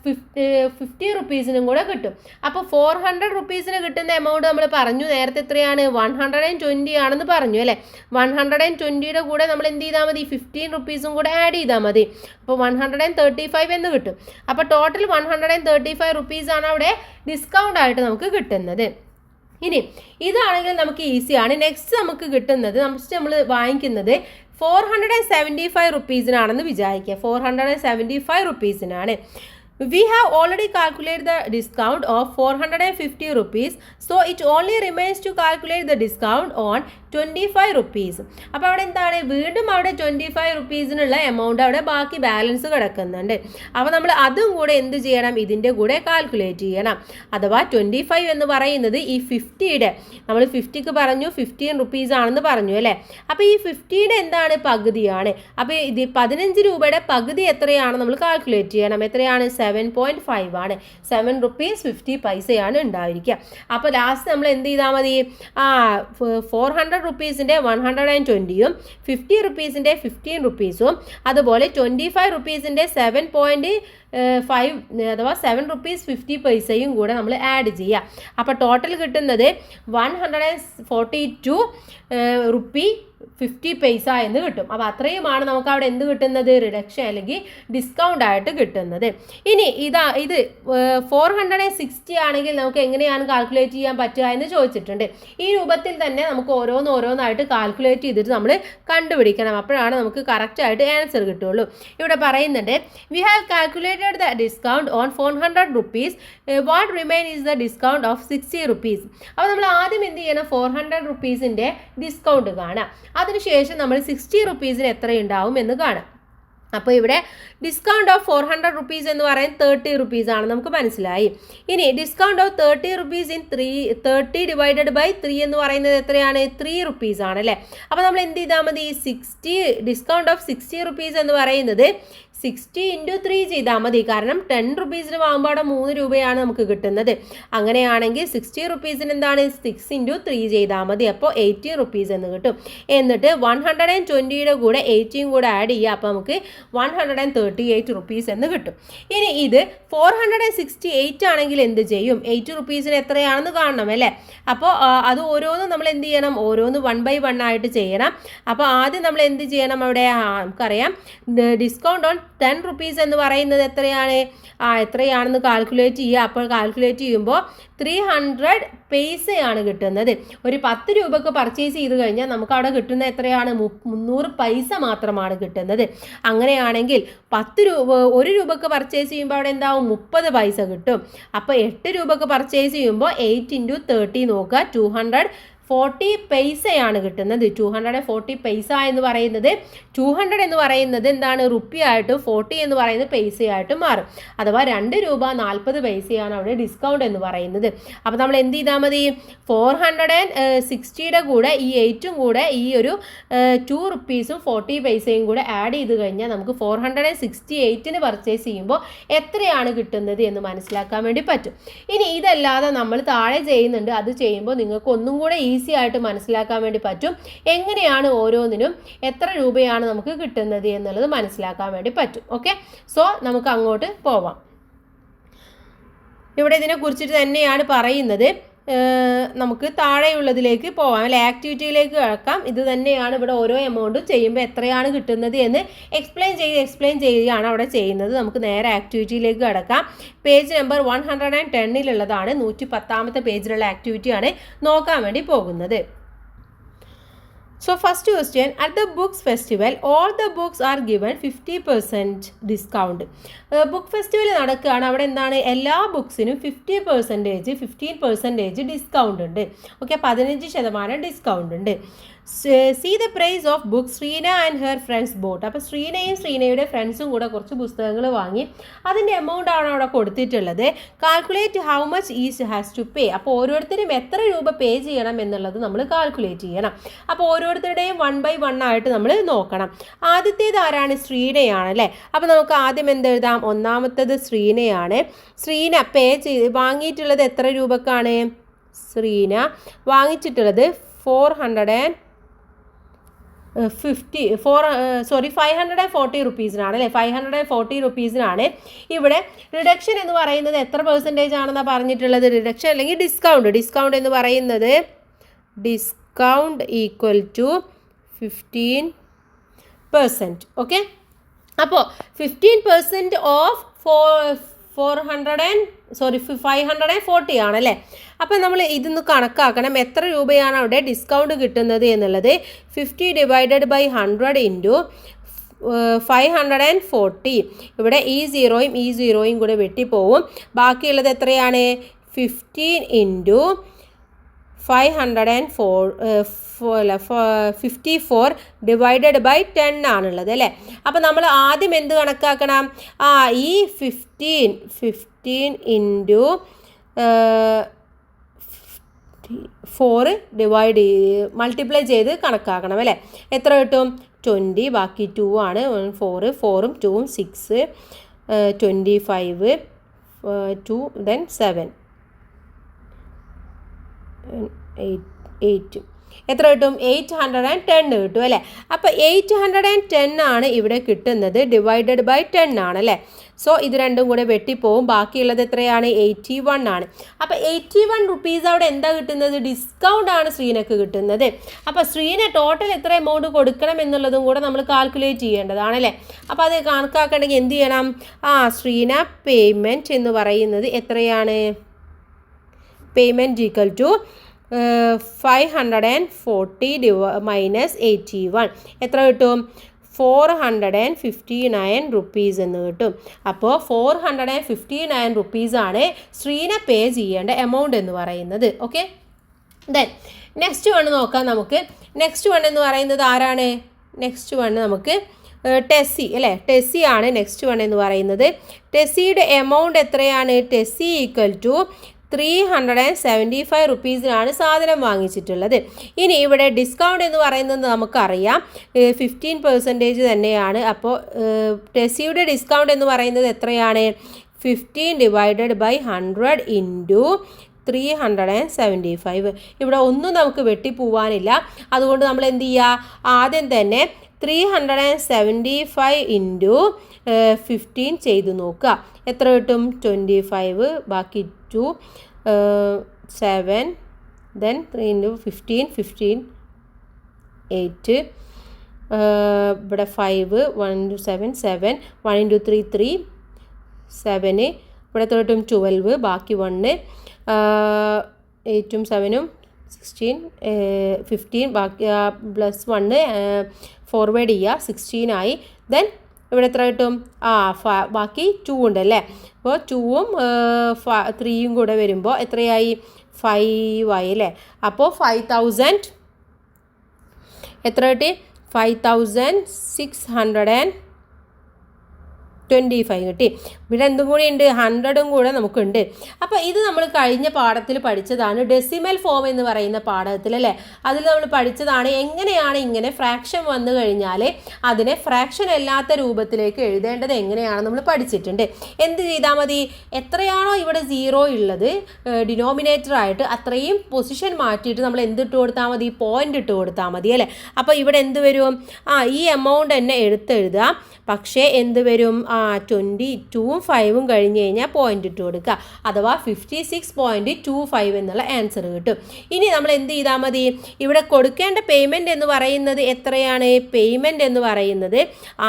50 rupeesനും കൂടെ കിട്ടും. അപ്പോൾ 400 rupeesന് കിട്ടുന്ന എമൗണ്ട് നമ്മൾ പറഞ്ഞു നേരത്തെ എത്രയാണ്? 120 ആണെന്ന് പറഞ്ഞു അല്ലേ. 120യുടെ കൂടെ നമ്മൾ എന്ത് ചെയ്താൽ മതി? 15 rupeesഉം കൂടെ ആഡ് ചെയ്താൽ മതി. അപ്പോൾ 135 എന്ന് കിട്ടും. അപ്പോൾ ടോട്ടൽ 135 rupees ആണ് അവിടെ ഡിസ്കൗണ്ട് ആയിട്ട് നമുക്ക് കിട്ടുന്നത്. ഇനി ഇതാണെങ്കിൽ നമുക്ക് ഈസിയാണ്. നെക്സ്റ്റ് നമുക്ക് കിട്ടുന്നത്, നമ്മൾ വാങ്ങിക്കുന്നത് 475 rupeesനാണെന്ന് വിചാരിക്കുക. 475 rupeesനാണ്. We have already calculated the discount of 450 rupees. So it only remains to calculate the discount on 25 rupees. അപ്പോൾ അവിടെ എന്താണ്, വീണ്ടും അവിടെ 25 റുപ്പീസിനുള്ള എമൗണ്ട് അവിടെ ബാക്കി ബാലൻസ് കിടക്കുന്നുണ്ട്. അപ്പോൾ നമ്മൾ അതും കൂടെ എന്ത് ചെയ്യണം, ഇതിൻ്റെ കൂടെ കാൽക്കുലേറ്റ് ചെയ്യണം. അഥവാ 25 എന്ന് പറയുന്നത് ഈ 50യുടെ, നമ്മൾ 50ക്ക് പറഞ്ഞു 15 റുപ്പീസ് ആണെന്ന് പറഞ്ഞു അല്ലേ. അപ്പോൾ ഈ 50യുടെ എന്താണ്, പകുതിയാണ്. അപ്പോൾ ഇത് 15 രൂപയുടെ പകുതി എത്രയാണ് നമ്മൾ കാൽക്കുലേറ്റ് ചെയ്യണം. എത്രയാണ്, 7.5 ആണ്. 7 റുപ്പീസ് 50 പൈസയാണ് ഉണ്ടായിരിക്കുക. അപ്പോൾ ലാസ്റ്റ് നമ്മൾ എന്ത് ചെയ്താൽ മതി, 400 റുപ്പീസിൻ്റെ 120യും 50 റുപ്പീസിൻ്റെ 15 റുപ്പീസും അതുപോലെ 25 റുപ്പീസിൻ്റെ 7.5 അഥവാ 7 റുപ്പീസ് 50 പൈസയും കൂടെ നമ്മൾ ആഡ് ചെയ്യുക. അപ്പോൾ ടോട്ടൽ കിട്ടുന്നത് 142 റുപ്പി 50 പൈസ എന്ന് കിട്ടും. അപ്പോൾ അത്രയുമാണ് നമുക്ക് അവിടെ എന്ത് കിട്ടുന്നത്, റിഡക്ഷൻ അല്ലെങ്കിൽ ഡിസ്കൗണ്ട് ആയിട്ട് കിട്ടുന്നത്. ഇനി ഇത് 460 ആണെങ്കിൽ നമുക്ക് എങ്ങനെയാണ് കാൽക്കുലേറ്റ് ചെയ്യാൻ പറ്റുക എന്ന് ചോദിച്ചിട്ടുണ്ട്. ഈ രൂപത്തിൽ തന്നെ നമുക്ക് ഓരോന്നായിട്ട് കാൽക്കുലേറ്റ് ചെയ്തിട്ട് നമ്മൾ കണ്ടുപിടിക്കണം. അപ്പോഴാണ് നമുക്ക് കറക്റ്റായിട്ട് ആൻസർ കിട്ടുള്ളൂ. ഇവിടെ പറയുന്നുണ്ട്, we have calculated the discount on 400 rupees, what remain is the discount of 60 rupees. അപ്പോൾ നമ്മൾ ആദ്യം എന്ത് ചെയ്യണം, 400 റുപ്പീസിൻ്റെ ഡിസ്കൗണ്ട് കാണാം. അതിനുശേഷം നമ്മൾ 60 റുപ്പീസിന് എത്രയുണ്ടാവും എന്ന് കാണാം. അപ്പോൾ ഇവിടെ ഡിസ്കൗണ്ട് ഓഫ് 400 റുപ്പീസ് എന്ന് പറയുന്നത് 30 റുപ്പീസ് ആണ്, നമുക്ക് മനസ്സിലായി. ഇനി discount of 30 rupees in 30 divided by 3 എന്ന് പറയുന്നത് എത്രയാണ്, 3 റുപ്പീസ് ആണ് അല്ലേ. അപ്പോൾ നമ്മൾ എന്ത് ചെയ്താൽ മതി, ഡിസ്കൗണ്ട് ഓഫ് 60 റുപ്പീസ് എന്ന് പറയുന്നത് 60 × 3 ചെയ്താൽ മതി. കാരണം 10 റുപ്പീസിന് വാങ്ങുമ്പോൾ അവിടെ 3 രൂപയാണ് നമുക്ക് കിട്ടുന്നത്. അങ്ങനെയാണെങ്കിൽ 60 റുപ്പീസിന് എന്താണ്, 6 × 3 ചെയ്താൽ മതി. അപ്പോൾ 80 റുപ്പീസ് എന്ന് കിട്ടും. എന്നിട്ട് 120യുടെ കൂടെ 80യും കൂടെ ആഡ് ചെയ്യുക. അപ്പോൾ നമുക്ക് 138 റുപ്പീസ് എന്ന് കിട്ടും. ഇനി ഇത് 468 ആണെങ്കിൽ എന്ത് ചെയ്യും, 80 റുപ്പീസിന് എത്രയാണെന്ന് കാണണം അല്ലേ. അപ്പോൾ അത് ഓരോന്നും നമ്മൾ എന്ത് ചെയ്യണം, ഓരോന്ന് 1 by 1 ആയിട്ട് ചെയ്യണം. അപ്പോൾ ആദ്യം നമ്മൾ എന്ത് ചെയ്യണം, അവിടെ നമുക്കറിയാം ഡിസ്കൗണ്ട് ഓൺ 10 റുപ്പീസ് എന്ന് പറയുന്നത് എത്രയാണെന്ന് കാൽക്കുലേറ്റ് ചെയ്യുക. അപ്പോൾ കാൽക്കുലേറ്റ് ചെയ്യുമ്പോൾ 300 പൈസയാണ് കിട്ടുന്നത്. ഒരു 10 രൂപക്ക് പർച്ചേസ് ചെയ്ത് കഴിഞ്ഞാൽ നമുക്ക് അവിടെ കിട്ടുന്ന എത്രയാണ്, 300 പൈസ മാത്രമാണ് കിട്ടുന്നത്. അങ്ങനെയാണെങ്കിൽ 1 രൂപക്ക് പർച്ചേസ് ചെയ്യുമ്പോൾ അവിടെ എന്താവും, 30 പൈസ കിട്ടും. അപ്പോൾ 8 രൂപക്ക് പർച്ചേസ് ചെയ്യുമ്പോൾ 8 × 30 നോക്കുക, 240 പൈസയാണ് കിട്ടുന്നത്. 240 പൈസ എന്ന് പറയുന്നത് 200 എന്ന് പറയുന്നത് എന്താണ്, റുപ്പിയായിട്ടും 40 എന്ന് പറയുന്നത് പൈസയായിട്ടും മാറും. അഥവാ 2 രൂപ 40 പൈസയാണ് അവിടെ ഡിസ്കൗണ്ട് എന്ന് പറയുന്നത്. അപ്പോൾ നമ്മൾ എന്ത് ചെയ്താൽ മതി, 460യുടെ കൂടെ ഈ 8ഉം കൂടെ ഈ ഒരു 2 റുപ്പീസും 40 പൈസയും കൂടെ ആഡ് ചെയ്ത് കഴിഞ്ഞാൽ നമുക്ക് 468ന് പർച്ചേസ് ചെയ്യുമ്പോൾ എത്രയാണ് കിട്ടുന്നത് എന്ന് മനസ്സിലാക്കാൻ വേണ്ടി പറ്റും. ഇനി ഇതല്ലാതെ നമ്മൾ താഴെ ചെയ്യുന്നുണ്ട്, അത് ചെയ്യുമ്പോൾ നിങ്ങൾക്ക് ഒന്നും കൂടെ ഈസി ആയിട്ട് മനസ്സിലാക്കാൻ വേണ്ടി പറ്റും. എങ്ങനെയാണ് ഓരോന്നിനും എത്ര രൂപയാണ് നമുക്ക് കിട്ടുന്നത് എന്നുള്ളത് മനസ്സിലാക്കാൻ വേണ്ടി പറ്റും. ഓക്കെ, സോ നമുക്ക് അങ്ങോട്ട് പോവാം. ഇവിടെ ഇതിനെക്കുറിച്ചിട്ട് തന്നെയാണ് പറയുന്നത്. നമുക്ക് താഴെയുള്ളതിലേക്ക് പോവാം അല്ലെ, ആക്ടിവിറ്റിയിലേക്ക് കിടക്കാം. ഇത് തന്നെയാണ് ഇവിടെ ഓരോ എമൗണ്ടും ചെയ്യുമ്പോൾ എത്രയാണ് കിട്ടുന്നത് എന്ന് എക്സ്പ്ലെയിൻ ചെയ്യുകയാണ് അവിടെ ചെയ്യുന്നത്. നമുക്ക് നേരെ ആക്ടിവിറ്റിയിലേക്ക് കിടക്കാം. പേജ് നമ്പർ 110-ലുള്ളതാണ്, 110ാമത്തെ പേജിലുള്ള ആക്ടിവിറ്റിയാണ് നോക്കാൻ വേണ്ടി പോകുന്നത്. So first question, at the books festival all the books are given 50% discount. Book festival നടക്കുകയാണ്. അവിടെ എന്താണ്, എല്ലാ ബുക്സിനും 50%, 15% ഡിസ്കൗണ്ട് ഉണ്ട്. ഓക്കെ, 15% ഡിസ്കൗണ്ട് ഉണ്ട്. See the price of book Shreena and her friends bought. അപ്പോൾ ശ്രീനയുടെ ഫ്രണ്ട്സും കൂടെ കുറച്ച് പുസ്തകങ്ങൾ വാങ്ങി, അതിൻ്റെ എമൗണ്ട് ആണ് അവിടെ കൊടുത്തിട്ടുള്ളത്. Calculate how much each has to pay. അപ്പോൾ ഓരോരുത്തരും എത്ര രൂപ പേ ചെയ്യണം എന്നുള്ളത് നമ്മൾ കാൽക്കുലേറ്റ് ചെയ്യണം. അപ്പോൾ ഓരോരുത്തരുടെയും 1 by 1 ആയിട്ട് നമ്മൾ നോക്കണം. ആദ്യത്തേത് ആരാണ്, ശ്രീനയാണ് അല്ലേ. അപ്പോൾ നമുക്ക് ആദ്യം എന്തെഴുതാം, ഒന്നാമത്തേത് ശ്രീനയാണ്. ശ്രീന പേ ചെയ്ത് വാങ്ങിയിട്ടുള്ളത് എത്ര രൂപക്കാണ്, ശ്രീന വാങ്ങിച്ചിട്ടുള്ളത് 540 റുപ്പീസിനാണ് അല്ലേ, 540 റുപ്പീസിനാണ്. ഇവിടെ റിഡക്ഷൻ എന്ന് പറയുന്നത് എത്ര പെർസെൻറ്റേജ് ആണെന്നാണ് പറഞ്ഞിട്ടുള്ളത്, റിഡക്ഷൻ അല്ലെങ്കിൽ ഡിസ്കൗണ്ട് എന്ന് പറയുന്നത് ഡിസ്കൗണ്ട് ഈക്വൽ ടു 15%. ഓക്കെ, അപ്പോൾ 15% ഓഫ് 540 ആണല്ലേ. അപ്പോൾ നമ്മൾ ഇതൊന്ന് കണക്കാക്കണം, എത്ര രൂപയാണ് അവിടെ ഡിസ്കൗണ്ട് കിട്ടുന്നത് എന്നുള്ളത്. 50 ഡിവൈഡഡ് ബൈ 100 ഇൻറ്റു 540. ഇവിടെ ഈ സീറോയും കൂടെ വെട്ടിപ്പോവും. ബാക്കിയുള്ളത് എത്രയാണ്, 15 ഇൻറ്റു 54 ഡിവൈഡഡ് ബൈ 10 ആണുള്ളത് അല്ലേ. അപ്പോൾ നമ്മൾ ആദ്യം എന്ത് കണക്കാക്കണം? ഈ 15 ഇൻറ്റു 4 മൾട്ടിപ്ലൈ ചെയ്ത് കണക്കാക്കണം അല്ലേ. എത്ര കിട്ടും? 20. ബാക്കി 2 ആണ്. 4ഉം 2ഉം 6, 25, 2 then 7, 8. എത്ര കിട്ടും? 810 കിട്ടും അല്ലേ. അപ്പോൾ 810 ആണ് ഇവിടെ കിട്ടുന്നത്. ഡിവൈഡഡ് ബൈ 10 ആണ് അല്ലേ. സോ ഇത് രണ്ടും കൂടെ വെട്ടിപ്പോവും. ബാക്കിയുള്ളത് എത്രയാണ്? 81 ആണ്. അപ്പോൾ 81 റുപ്പീസ് അവിടെ എന്താ കിട്ടുന്നത്? ഡിസ്കൗണ്ട് ആണ് ശ്രീനക്ക് കിട്ടുന്നത്. അപ്പോൾ ശ്രീന ടോട്ടൽ എത്ര എമൗണ്ട് കൊടുക്കണം എന്നുള്ളതും കൂടെ നമ്മൾ കാൽക്കുലേറ്റ് ചെയ്യേണ്ടതാണല്ലേ. അപ്പോൾ അത് കണക്കാക്കണമെങ്കിൽ എന്ത് ചെയ്യണം? ശ്രീന പേയ്മെൻറ്റ് എന്ന് പറയുന്നത് എത്രയാണ്? പേയ്മെൻറ്റ് ഈക്വൽ ടു 540 മൈനസ് 81 എത്ര കിട്ടും? 459 റുപ്പീസ് എന്ന് കിട്ടും. അപ്പോൾ 459 റുപ്പീസാണ് ശ്രീന പേ ചെയ്യേണ്ട എമൗണ്ട് എന്ന് പറയുന്നത്. ഓക്കെ, ദെൻ നെക്സ്റ്റ് വൺ നോക്കാം നമുക്ക്. നെക്സ്റ്റ് വൺ എന്ന് പറയുന്നത് ആരാണ്? നെക്സ്റ്റ് വൺ നമുക്ക് ടെസ്സി അല്ലേ. ടെസ്സി ആണ് നെക്സ്റ്റ് വൺ എന്ന് പറയുന്നത്. ടെസ്സിയുടെ എമൗണ്ട് എത്രയാണ്? ടെസ്സി ഈക്വൽ ടു 375 റുപ്പീസിനാണ് സാധനം വാങ്ങിച്ചിട്ടുള്ളത്. ഇനി ഇവിടെ ഡിസ്കൗണ്ട് എന്ന് പറയുന്നത് നമുക്കറിയാം 15% തന്നെയാണ്. അപ്പോൾ ടെസ്സിയുടെ ഡിസ്കൗണ്ട് എന്ന് പറയുന്നത് എത്രയാണ്? 15 ഡിവൈഡഡ് ബൈ 100 ഇൻറ്റു 375. ഇവിടെ ഒന്നും നമുക്ക് വെട്ടിപ്പോവാനില്ല. അതുകൊണ്ട് നമ്മൾ എന്ത് ചെയ്യുക? ആദ്യം തന്നെ 375 ഇൻറ്റു 15 ചെയ്ത് നോക്കുക. എത്ര കിട്ടും? 25. ബാക്കി 2, 7, then 3 ഇൻറ്റു 15, 8. ഇവിടെ 5, 1 ഇൻറ്റു 7, 7, 1 ഇൻറ്റു 3, 3, 7. ഇവിടെ 3 12. ബാക്കി 1, 8ഉം 7ഉം 16, 15. ബാക്കി പ്ലസ് 1 ഫോർവേഡ് ചെയ്യുക, 16 ആയി. ദെൻ ഇവിടെ എത്ര കിട്ടും? ബാക്കി 2 ഉണ്ടല്ലേ. അപ്പോൾ 2ഉം 3യും കൂടെ വരുമ്പോൾ എത്രയായി? 5 ആയി അല്ലേ. അപ്പോൾ 5000 എത്ര കിട്ടി? 5625 കിട്ടി. ഇവിടെ എന്തും കൂടി ഉണ്ട്? 100ഉം കൂടെ നമുക്കുണ്ട്. അപ്പോൾ ഇത് നമ്മൾ കഴിഞ്ഞ പാഠത്തിൽ പഠിച്ചതാണ്, ഡെസിമൽ ഫോം എന്ന് പറയുന്ന പാഠത്തിൽ അല്ലേ. അതിൽ നമ്മൾ പഠിച്ചതാണ് എങ്ങനെയാണ് ഇങ്ങനെ ഫ്രാക്ഷൻ വന്നു കഴിഞ്ഞാൽ അതിനെ ഫ്രാക്ഷൻ അല്ലാത്ത രൂപത്തിലേക്ക് എഴുതേണ്ടത് എങ്ങനെയാണെന്ന് നമ്മൾ പഠിച്ചിട്ടുണ്ട്. എന്ത് ചെയ്താൽ മതി? എത്രയാണോ ഇവിടെ 0 ഉള്ളത് ഡിനോമിനേറ്റർ ആയിട്ട് അത്രയും പൊസിഷൻ മാറ്റിയിട്ട് നമ്മൾ എന്തിട്ട് കൊടുത്താൽ മതി? പോയിന്റ് ഇട്ട് കൊടുത്താൽ മതി അല്ലേ. അപ്പോൾ ഇവിടെ എന്ത് വരും? ഈ എമൗണ്ട് തന്നെ എടുത്തെഴുതുക. പക്ഷേ എന്ത് വരും? 22ഉം 5ഉം കഴിഞ്ഞ് കഴിഞ്ഞാൽ പോയിന്റ് ഇട്ട് കൊടുക്കുക. അഥവാ 56.25 എന്നുള്ള ആൻസർ കിട്ടും. ഇനി നമ്മൾ എന്ത് ചെയ്താൽ മതി? ഇവിടെ കൊടുക്കേണ്ട പേയ്മെൻറ്റ് എന്ന് പറയുന്നത് എത്രയാണ്? പേയ്മെൻറ്റ് എന്ന് പറയുന്നത്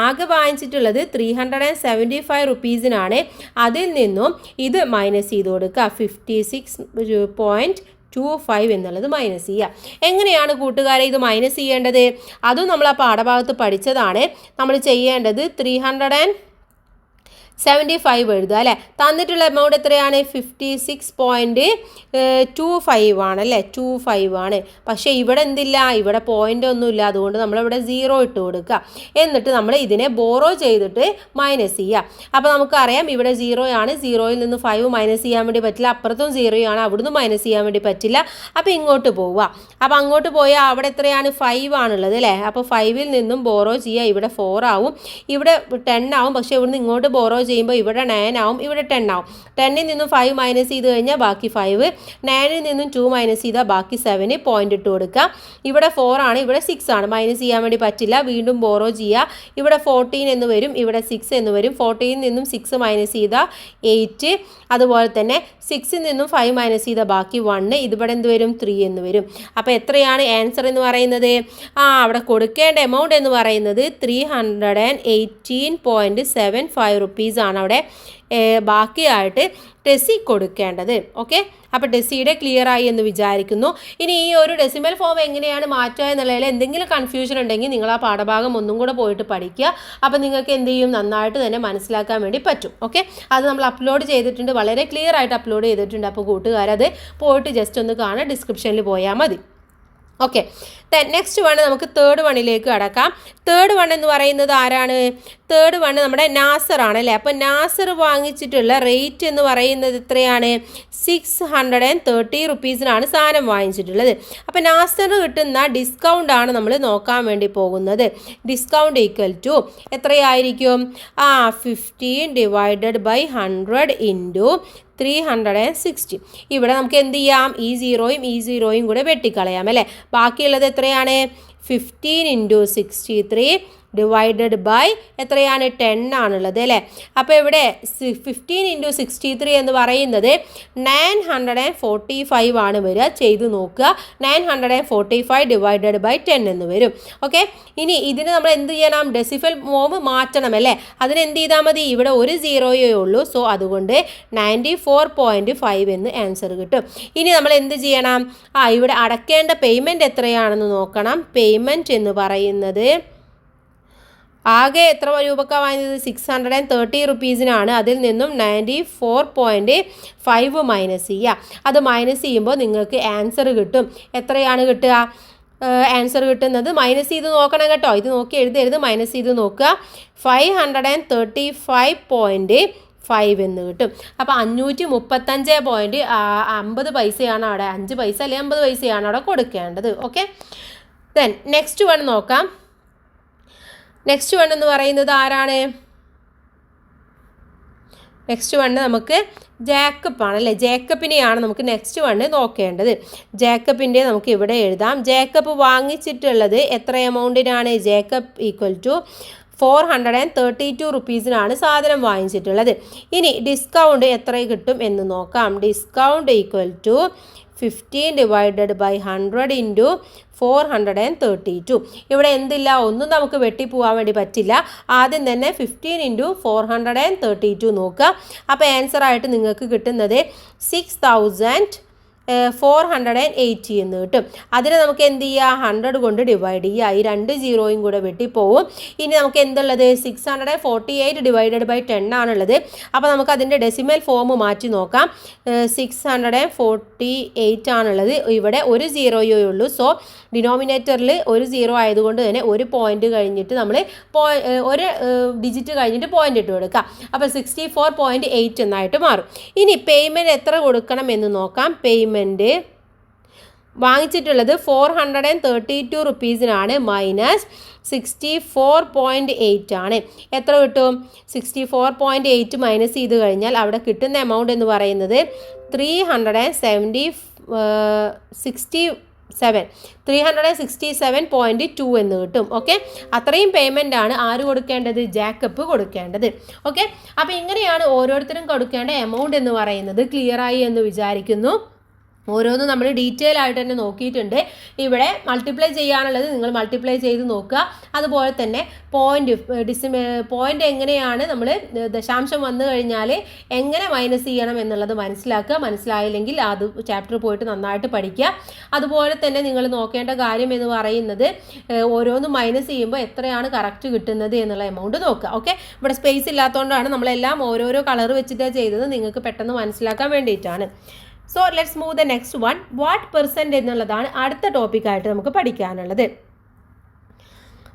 ആകെ വാങ്ങിച്ചിട്ടുള്ളത് 375 റുപ്പീസിനാണ്. അതിൽ നിന്നും ഇത് മൈനസ് ചെയ്ത് കൊടുക്കുക. 56.25 എന്നുള്ളത് മൈനസ് ചെയ്യുക. എങ്ങനെയാണ് കൂട്ടുകാരെ ഇത് മൈനസ് ചെയ്യേണ്ടത്? അതും നമ്മൾ ആ പാഠഭാഗത്ത് പഠിച്ചതാണ്. നമ്മൾ ചെയ്യേണ്ടത് 375 എഴുതുക അല്ലേ. തന്നിട്ടുള്ള എമൗണ്ട് എത്രയാണ്? 56.25 ആണല്ലേ. 25 ആണ്. പക്ഷേ ഇവിടെ എന്തില്ല? ഇവിടെ പോയിൻ്റ് ഒന്നുമില്ല. അതുകൊണ്ട് നമ്മളിവിടെ 0 ഇട്ട് കൊടുക്കുക. എന്നിട്ട് നമ്മൾ ഇതിനെ ബോറോ ചെയ്തിട്ട് മൈനസ് ചെയ്യുക. അപ്പോൾ നമുക്കറിയാം ഇവിടെ 0 ആണ്. 0യിൽ നിന്ന് 5 മൈനസ് ചെയ്യാൻ വേണ്ടി പറ്റില്ല. അപ്പുറത്തും 0 ആണ്. അവിടുന്ന് മൈനസ് ചെയ്യാൻ വേണ്ടി പറ്റില്ല. അപ്പോൾ ഇങ്ങോട്ട് പോവുക. അപ്പോൾ അങ്ങോട്ട് പോയാൽ അവിടെ എത്രയാണ്? 5 ആണുള്ളത് അല്ലേ. അപ്പോൾ 5ൽ നിന്നും ബോറോ ചെയ്യുക. ഇവിടെ 4 ആവും. ഇവിടെ 10 ആവും. പക്ഷേ ഇവിടുന്ന് ഇങ്ങോട്ട് ബോറോ ചെയ്യുമ്പോൾ ഇവിടെ 9 ആവും. ഇവിടെ 10 ആവും. 10ൽ നിന്നും 5 മൈനസ് ചെയ്ത് കഴിഞ്ഞാൽ ബാക്കി 5. 9ൽ നിന്നും 2 മൈനസ് ചെയ്താൽ ബാക്കി 7. പോയിന്റ് ഇട്ട് കൊടുക്കുക. ഇവിടെ 4 ആണ്. ഇവിടെ 6 ആണ്. മൈനസ് ചെയ്യാൻ വേണ്ടി പറ്റില്ല. വീണ്ടും ബോറോ ചെയ്യുക. ഇവിടെ 14 എന്ന് വരും. ഇവിടെ 6 എന്ന് വരും. 14ൽ നിന്നും 6 മൈനസ് ചെയ്താൽ 8. അതുപോലെ തന്നെ 6ൽ നിന്നും 5 മൈനസ് ചെയ്താൽ ബാക്കി 1. ഇതിവിടെ എന്ത് വരും? 3 എന്ന് വരും. അപ്പോൾ എത്രയാണ് ആൻസർ എന്ന് പറയുന്നത്? അവിടെ കൊടുക്കേണ്ട എമൗണ്ട് എന്ന് പറയുന്നത് 318.75 റുപ്പീസ് റുപ്പീസാണ് അവിടെ ബാക്കിയായിട്ട് ടെസ്സി കൊടുക്കേണ്ടത്. ഓക്കെ, അപ്പോൾ ടെസ്സിയുടെ ക്ലിയർ ആയി എന്ന് വിചാരിക്കുന്നു. ഇനി ഈ ഒരു ഡെസിമൽ ഫോം എങ്ങനെയാണ് മാറ്റുക എന്നുള്ളതിൽ എന്തെങ്കിലും കൺഫ്യൂഷൻ ഉണ്ടെങ്കിൽ നിങ്ങൾ ആ പാഠഭാഗം ഒന്നും കൂടെ പോയിട്ട് പഠിക്കുക. അപ്പോൾ നിങ്ങൾക്ക് എന്ത് ചെയ്യും, നന്നായിട്ട് തന്നെ മനസ്സിലാക്കാൻ വേണ്ടി പറ്റും. ഓക്കെ, അത് നമ്മൾ അപ്ലോഡ് ചെയ്തിട്ടുണ്ട്, വളരെ ക്ലിയർ ആയിട്ട് അപ്ലോഡ് ചെയ്തിട്ടുണ്ട്. അപ്പോൾ കൂട്ടുകാരത് പോയിട്ട് ജസ്റ്റ് ഒന്ന് കാണാൻ ഡിസ്ക്രിപ്ഷനിൽ പോയാൽ മതി. ഓക്കെ, നെക്സ്റ്റ് വൺ നമുക്ക് തേർഡ് വണ്ണിലേക്ക് കടക്കാം. തേർഡ് വൺ എന്ന് പറയുന്നത് ആരാണ്? തേർഡ് വൺ നമ്മുടെ നാസർ ആണ് അല്ലേ. അപ്പോൾ നാസർ വാങ്ങിച്ചിട്ടുള്ള റേറ്റ് എന്ന് പറയുന്നത് എത്രയാണ്? 630 റുപ്പീസിനാണ് സാധനം വാങ്ങിച്ചിട്ടുള്ളത്. അപ്പോൾ നാസറിന് കിട്ടുന്ന ഡിസ്കൗണ്ട് ആണ് നമ്മൾ നോക്കാൻ വേണ്ടി പോകുന്നത്. ഡിസ്കൗണ്ട് ഈക്വൽ ടു എത്രയായിരിക്കും? 15 ഡിവൈഡഡ് ബൈ 100 ഇൻറ്റു 360. ഇവിടെ നമുക്ക് എന്ത് ചെയ്യാം, ഈ സീറോയും കൂടെ വെട്ടിക്കളയാം അല്ലേ. ബാക്കിയുള്ളത് എത്രയാണ്? 15 ഇൻറ്റു 63 ഡിവൈഡഡ് ബൈ എത്രയാണ്? 10 ആണുള്ളത് അല്ലേ. അപ്പോൾ ഇവിടെ 15 ഇൻറ്റു 63 എന്ന് പറയുന്നത് 945 ആണ് വരിക. ചെയ്ത് നോക്കുക. 945 ഡിവൈഡഡ് ബൈ 10 എന്ന് വരും. ഓക്കെ, ഇനി ഇതിന് നമ്മൾ എന്ത് ചെയ്യണം? ഡെസിമൽ ഫോം മാറ്റണം അല്ലേ. അതിന് എന്ത് ചെയ്താൽ മതി? ഇവിടെ ഒരു സീറോയേ ഉള്ളൂ. സോ അതുകൊണ്ട് 94.5 എന്ന് ആൻസർ കിട്ടും. ഇനി നമ്മൾ എന്ത് ചെയ്യണം? ഇവിടെ അടയ്ക്കേണ്ട പേയ്മെൻറ്റ് എത്രയാണെന്ന് നോക്കണം. പേയ്മെൻറ്റ് എന്ന് പറയുന്നത് ആകെ എത്ര രൂപക്കാണ് വാങ്ങിയത്? 630 റുപ്പീസിനാണ്. അതിൽ നിന്നും 94.5 മൈനസ് ചെയ്യുക. അത് മൈനസ് ചെയ്യുമ്പോൾ നിങ്ങൾക്ക് ആൻസർ കിട്ടും. എത്രയാണ് കിട്ടുക? ആൻസർ കിട്ടുന്നത് മൈനസ് ചെയ്ത് നോക്കണം കേട്ടോ. ഇത് നോക്കി എഴുതരുത്, മൈനസ് ചെയ്ത് നോക്കുക. 535.5 എന്ന് കിട്ടും. അപ്പോൾ 535.50 പൈസയാണ് അവിടെ, 5 പൈസ അല്ലെങ്കിൽ 50 പൈസയാണ് അവിടെ കൊടുക്കേണ്ടത്. ഓക്കെ, ദെൻ നെക്സ്റ്റ് വൺ നോക്കാം. നെക്സ്റ്റ് വൺ എന്ന് പറയുന്നത് ആരാണ്? നെക്സ്റ്റ് വണ്ണ് നമുക്ക് ജേക്കബ് ആണല്ലേ. ജേക്കബിനെയാണ് നമുക്ക് നെക്സ്റ്റ് വണ്ണ് നോക്കേണ്ടത്. ജേക്കബിൻ്റെ നമുക്ക് ഇവിടെ എഴുതാം. ജേക്കബ് വാങ്ങിച്ചിട്ടുള്ളത് എത്ര എമൗണ്ടിനാണ്? ജേക്കബ് ഈക്വൽ ടു 432 റുപ്പീസിനാണ് സാധനം വാങ്ങിച്ചിട്ടുള്ളത്. ഇനി ഡിസ്കൗണ്ട് എത്ര കിട്ടും എന്ന് നോക്കാം. Discount equal to 15 divided by 100 into 432. ഇവിടെ എന്തില്ല, ഒന്നും നമുക്ക് വെട്ടിപ്പോവാൻ വേണ്ടി പറ്റില്ല. ആദ്യം തന്നെ 15 ഇൻറ്റു 432 നോക്കുക. അപ്പോൾ ആൻസറായിട്ട് നിങ്ങൾക്ക് കിട്ടുന്നത് 6480 എന്ന് കിട്ടും. അതിന് നമുക്ക് എന്ത് ചെയ്യുക? 100 കൊണ്ട് ഡിവൈഡ് ചെയ്യുക. ഈ 2 സീറോയും കൂടെ വെട്ടിപ്പോവും. ഇനി നമുക്ക് എന്തുള്ളത്? 648 ഡിവൈഡഡ് ബൈ 10 ആണുള്ളത്. അപ്പോൾ നമുക്ക് അതിൻ്റെ ഡെസിമൽ ഫോം മാറ്റി നോക്കാം. 648 ആണുള്ളത്. ഇവിടെ ഒരു സീറോയേ ഉള്ളൂ. സോ ഡിനോമിനേറ്ററിൽ ഒരു സീറോ ആയതുകൊണ്ട് തന്നെ ഒരു പോയിന്റ് കഴിഞ്ഞിട്ട് നമ്മൾ ഒരു ഡിജിറ്റ് കഴിഞ്ഞിട്ട് പോയിന്റ് ഇട്ട് കൊടുക്കുക. അപ്പോൾ 64.8 എന്നായിട്ട് മാറും. ഇനി പേയ്മെൻറ്റ് എത്ര കൊടുക്കണം എന്ന് നോക്കാം. പേയ്മെൻറ്റ് വാങ്ങിച്ചിട്ടുള്ളത് 432 റുപ്പീസിനാണ്. മൈനസ് 64.8 ആണ്. എത്ര കിട്ടും? 64.8 മൈനസ് ചെയ്ത് കഴിഞ്ഞാൽ അവിടെ കിട്ടുന്ന എമൗണ്ട് എന്ന് പറയുന്നത് 367.2 എന്ന് കിട്ടും. ഓക്കെ, അത്രയും പേയ്മെൻ്റ് ആണ് ആര് കൊടുക്കേണ്ടത്? ജേക്കബ് കൊടുക്കേണ്ടത്. ഓക്കെ, അപ്പോൾ ഇങ്ങനെയാണ് ഓരോരുത്തരും കൊടുക്കേണ്ട എമൗണ്ട് എന്ന് പറയുന്നത്. ക്ലിയർ ആയി എന്ന് വിചാരിക്കുന്നു. ഓരോന്നും നമ്മൾ ഡീറ്റെയിൽ ആയിട്ട് തന്നെ നോക്കിയിട്ടുണ്ട്. ഇവിടെ മൾട്ടിപ്ലൈ ചെയ്യാനുള്ളത് നിങ്ങൾ മൾട്ടിപ്ലൈ ചെയ്ത് നോക്കുക. അതുപോലെ തന്നെ പോയിന്റ് എങ്ങനെയാണ് നമ്മൾ ദശാംശം വന്നു കഴിഞ്ഞാൽ എങ്ങനെ മൈനസ് ചെയ്യണം എന്നുള്ളത് മനസ്സിലാക്കുക. മനസ്സിലായില്ലെങ്കിൽ അത് ചാപ്റ്റർ പോയിട്ട് നന്നായിട്ട് പഠിക്കുക. അതുപോലെ തന്നെ നിങ്ങൾ നോക്കേണ്ട കാര്യം എന്ന് പറയുന്നത് ഓരോന്നും മൈനസ് ചെയ്യുമ്പോൾ എത്രയാണ് കറക്റ്റ് കിട്ടുന്നത് എന്നുള്ള എമൗണ്ട് നോക്കുക. ഓക്കെ, ഇവിടെ സ്പേസ് ഇല്ലാത്തതുകൊണ്ടാണ് നമ്മളെല്ലാം ഓരോരോ കളർ വെച്ചിട്ടാണ് ചെയ്തത്, നിങ്ങൾക്ക് പെട്ടെന്ന് മനസ്സിലാക്കാൻ വേണ്ടിയിട്ടാണ്. So let's move the next one. What percent എന്നുള്ളതാണ് അടുത്ത ടോപ്പിക്കായിട്ട് നമുക്ക് പഠിക്കാനുള്ളത്.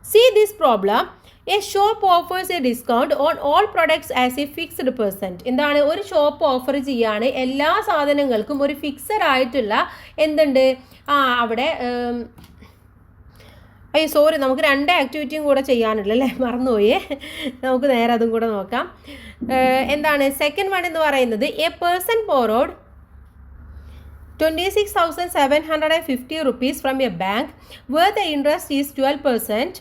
See this problem. A shop offers a discount on all products as a fixed percent. എന്താണ്? ഒരു ഷോപ്പ് ഓഫർ ചെയ്യാണ് എല്ലാ സാധനങ്ങൾക്കും ഒരു ഫിക്സഡ് ആയിട്ടുള്ള എന്തുണ്ട് അവിടെ സോറി, നമുക്ക് 2 ആക്ടിവിറ്റിയും കൂടെ ചെയ്യാനുള്ളൂ അല്ലേ, മറന്നുപോയേ. നമുക്ക് നേരെ അതും കൂടെ നോക്കാം. എന്താണ് സെക്കൻഡ് വൺ എന്ന് പറയുന്നത്? A person borrowed 26,750 rupees from a bank where the interest is 12%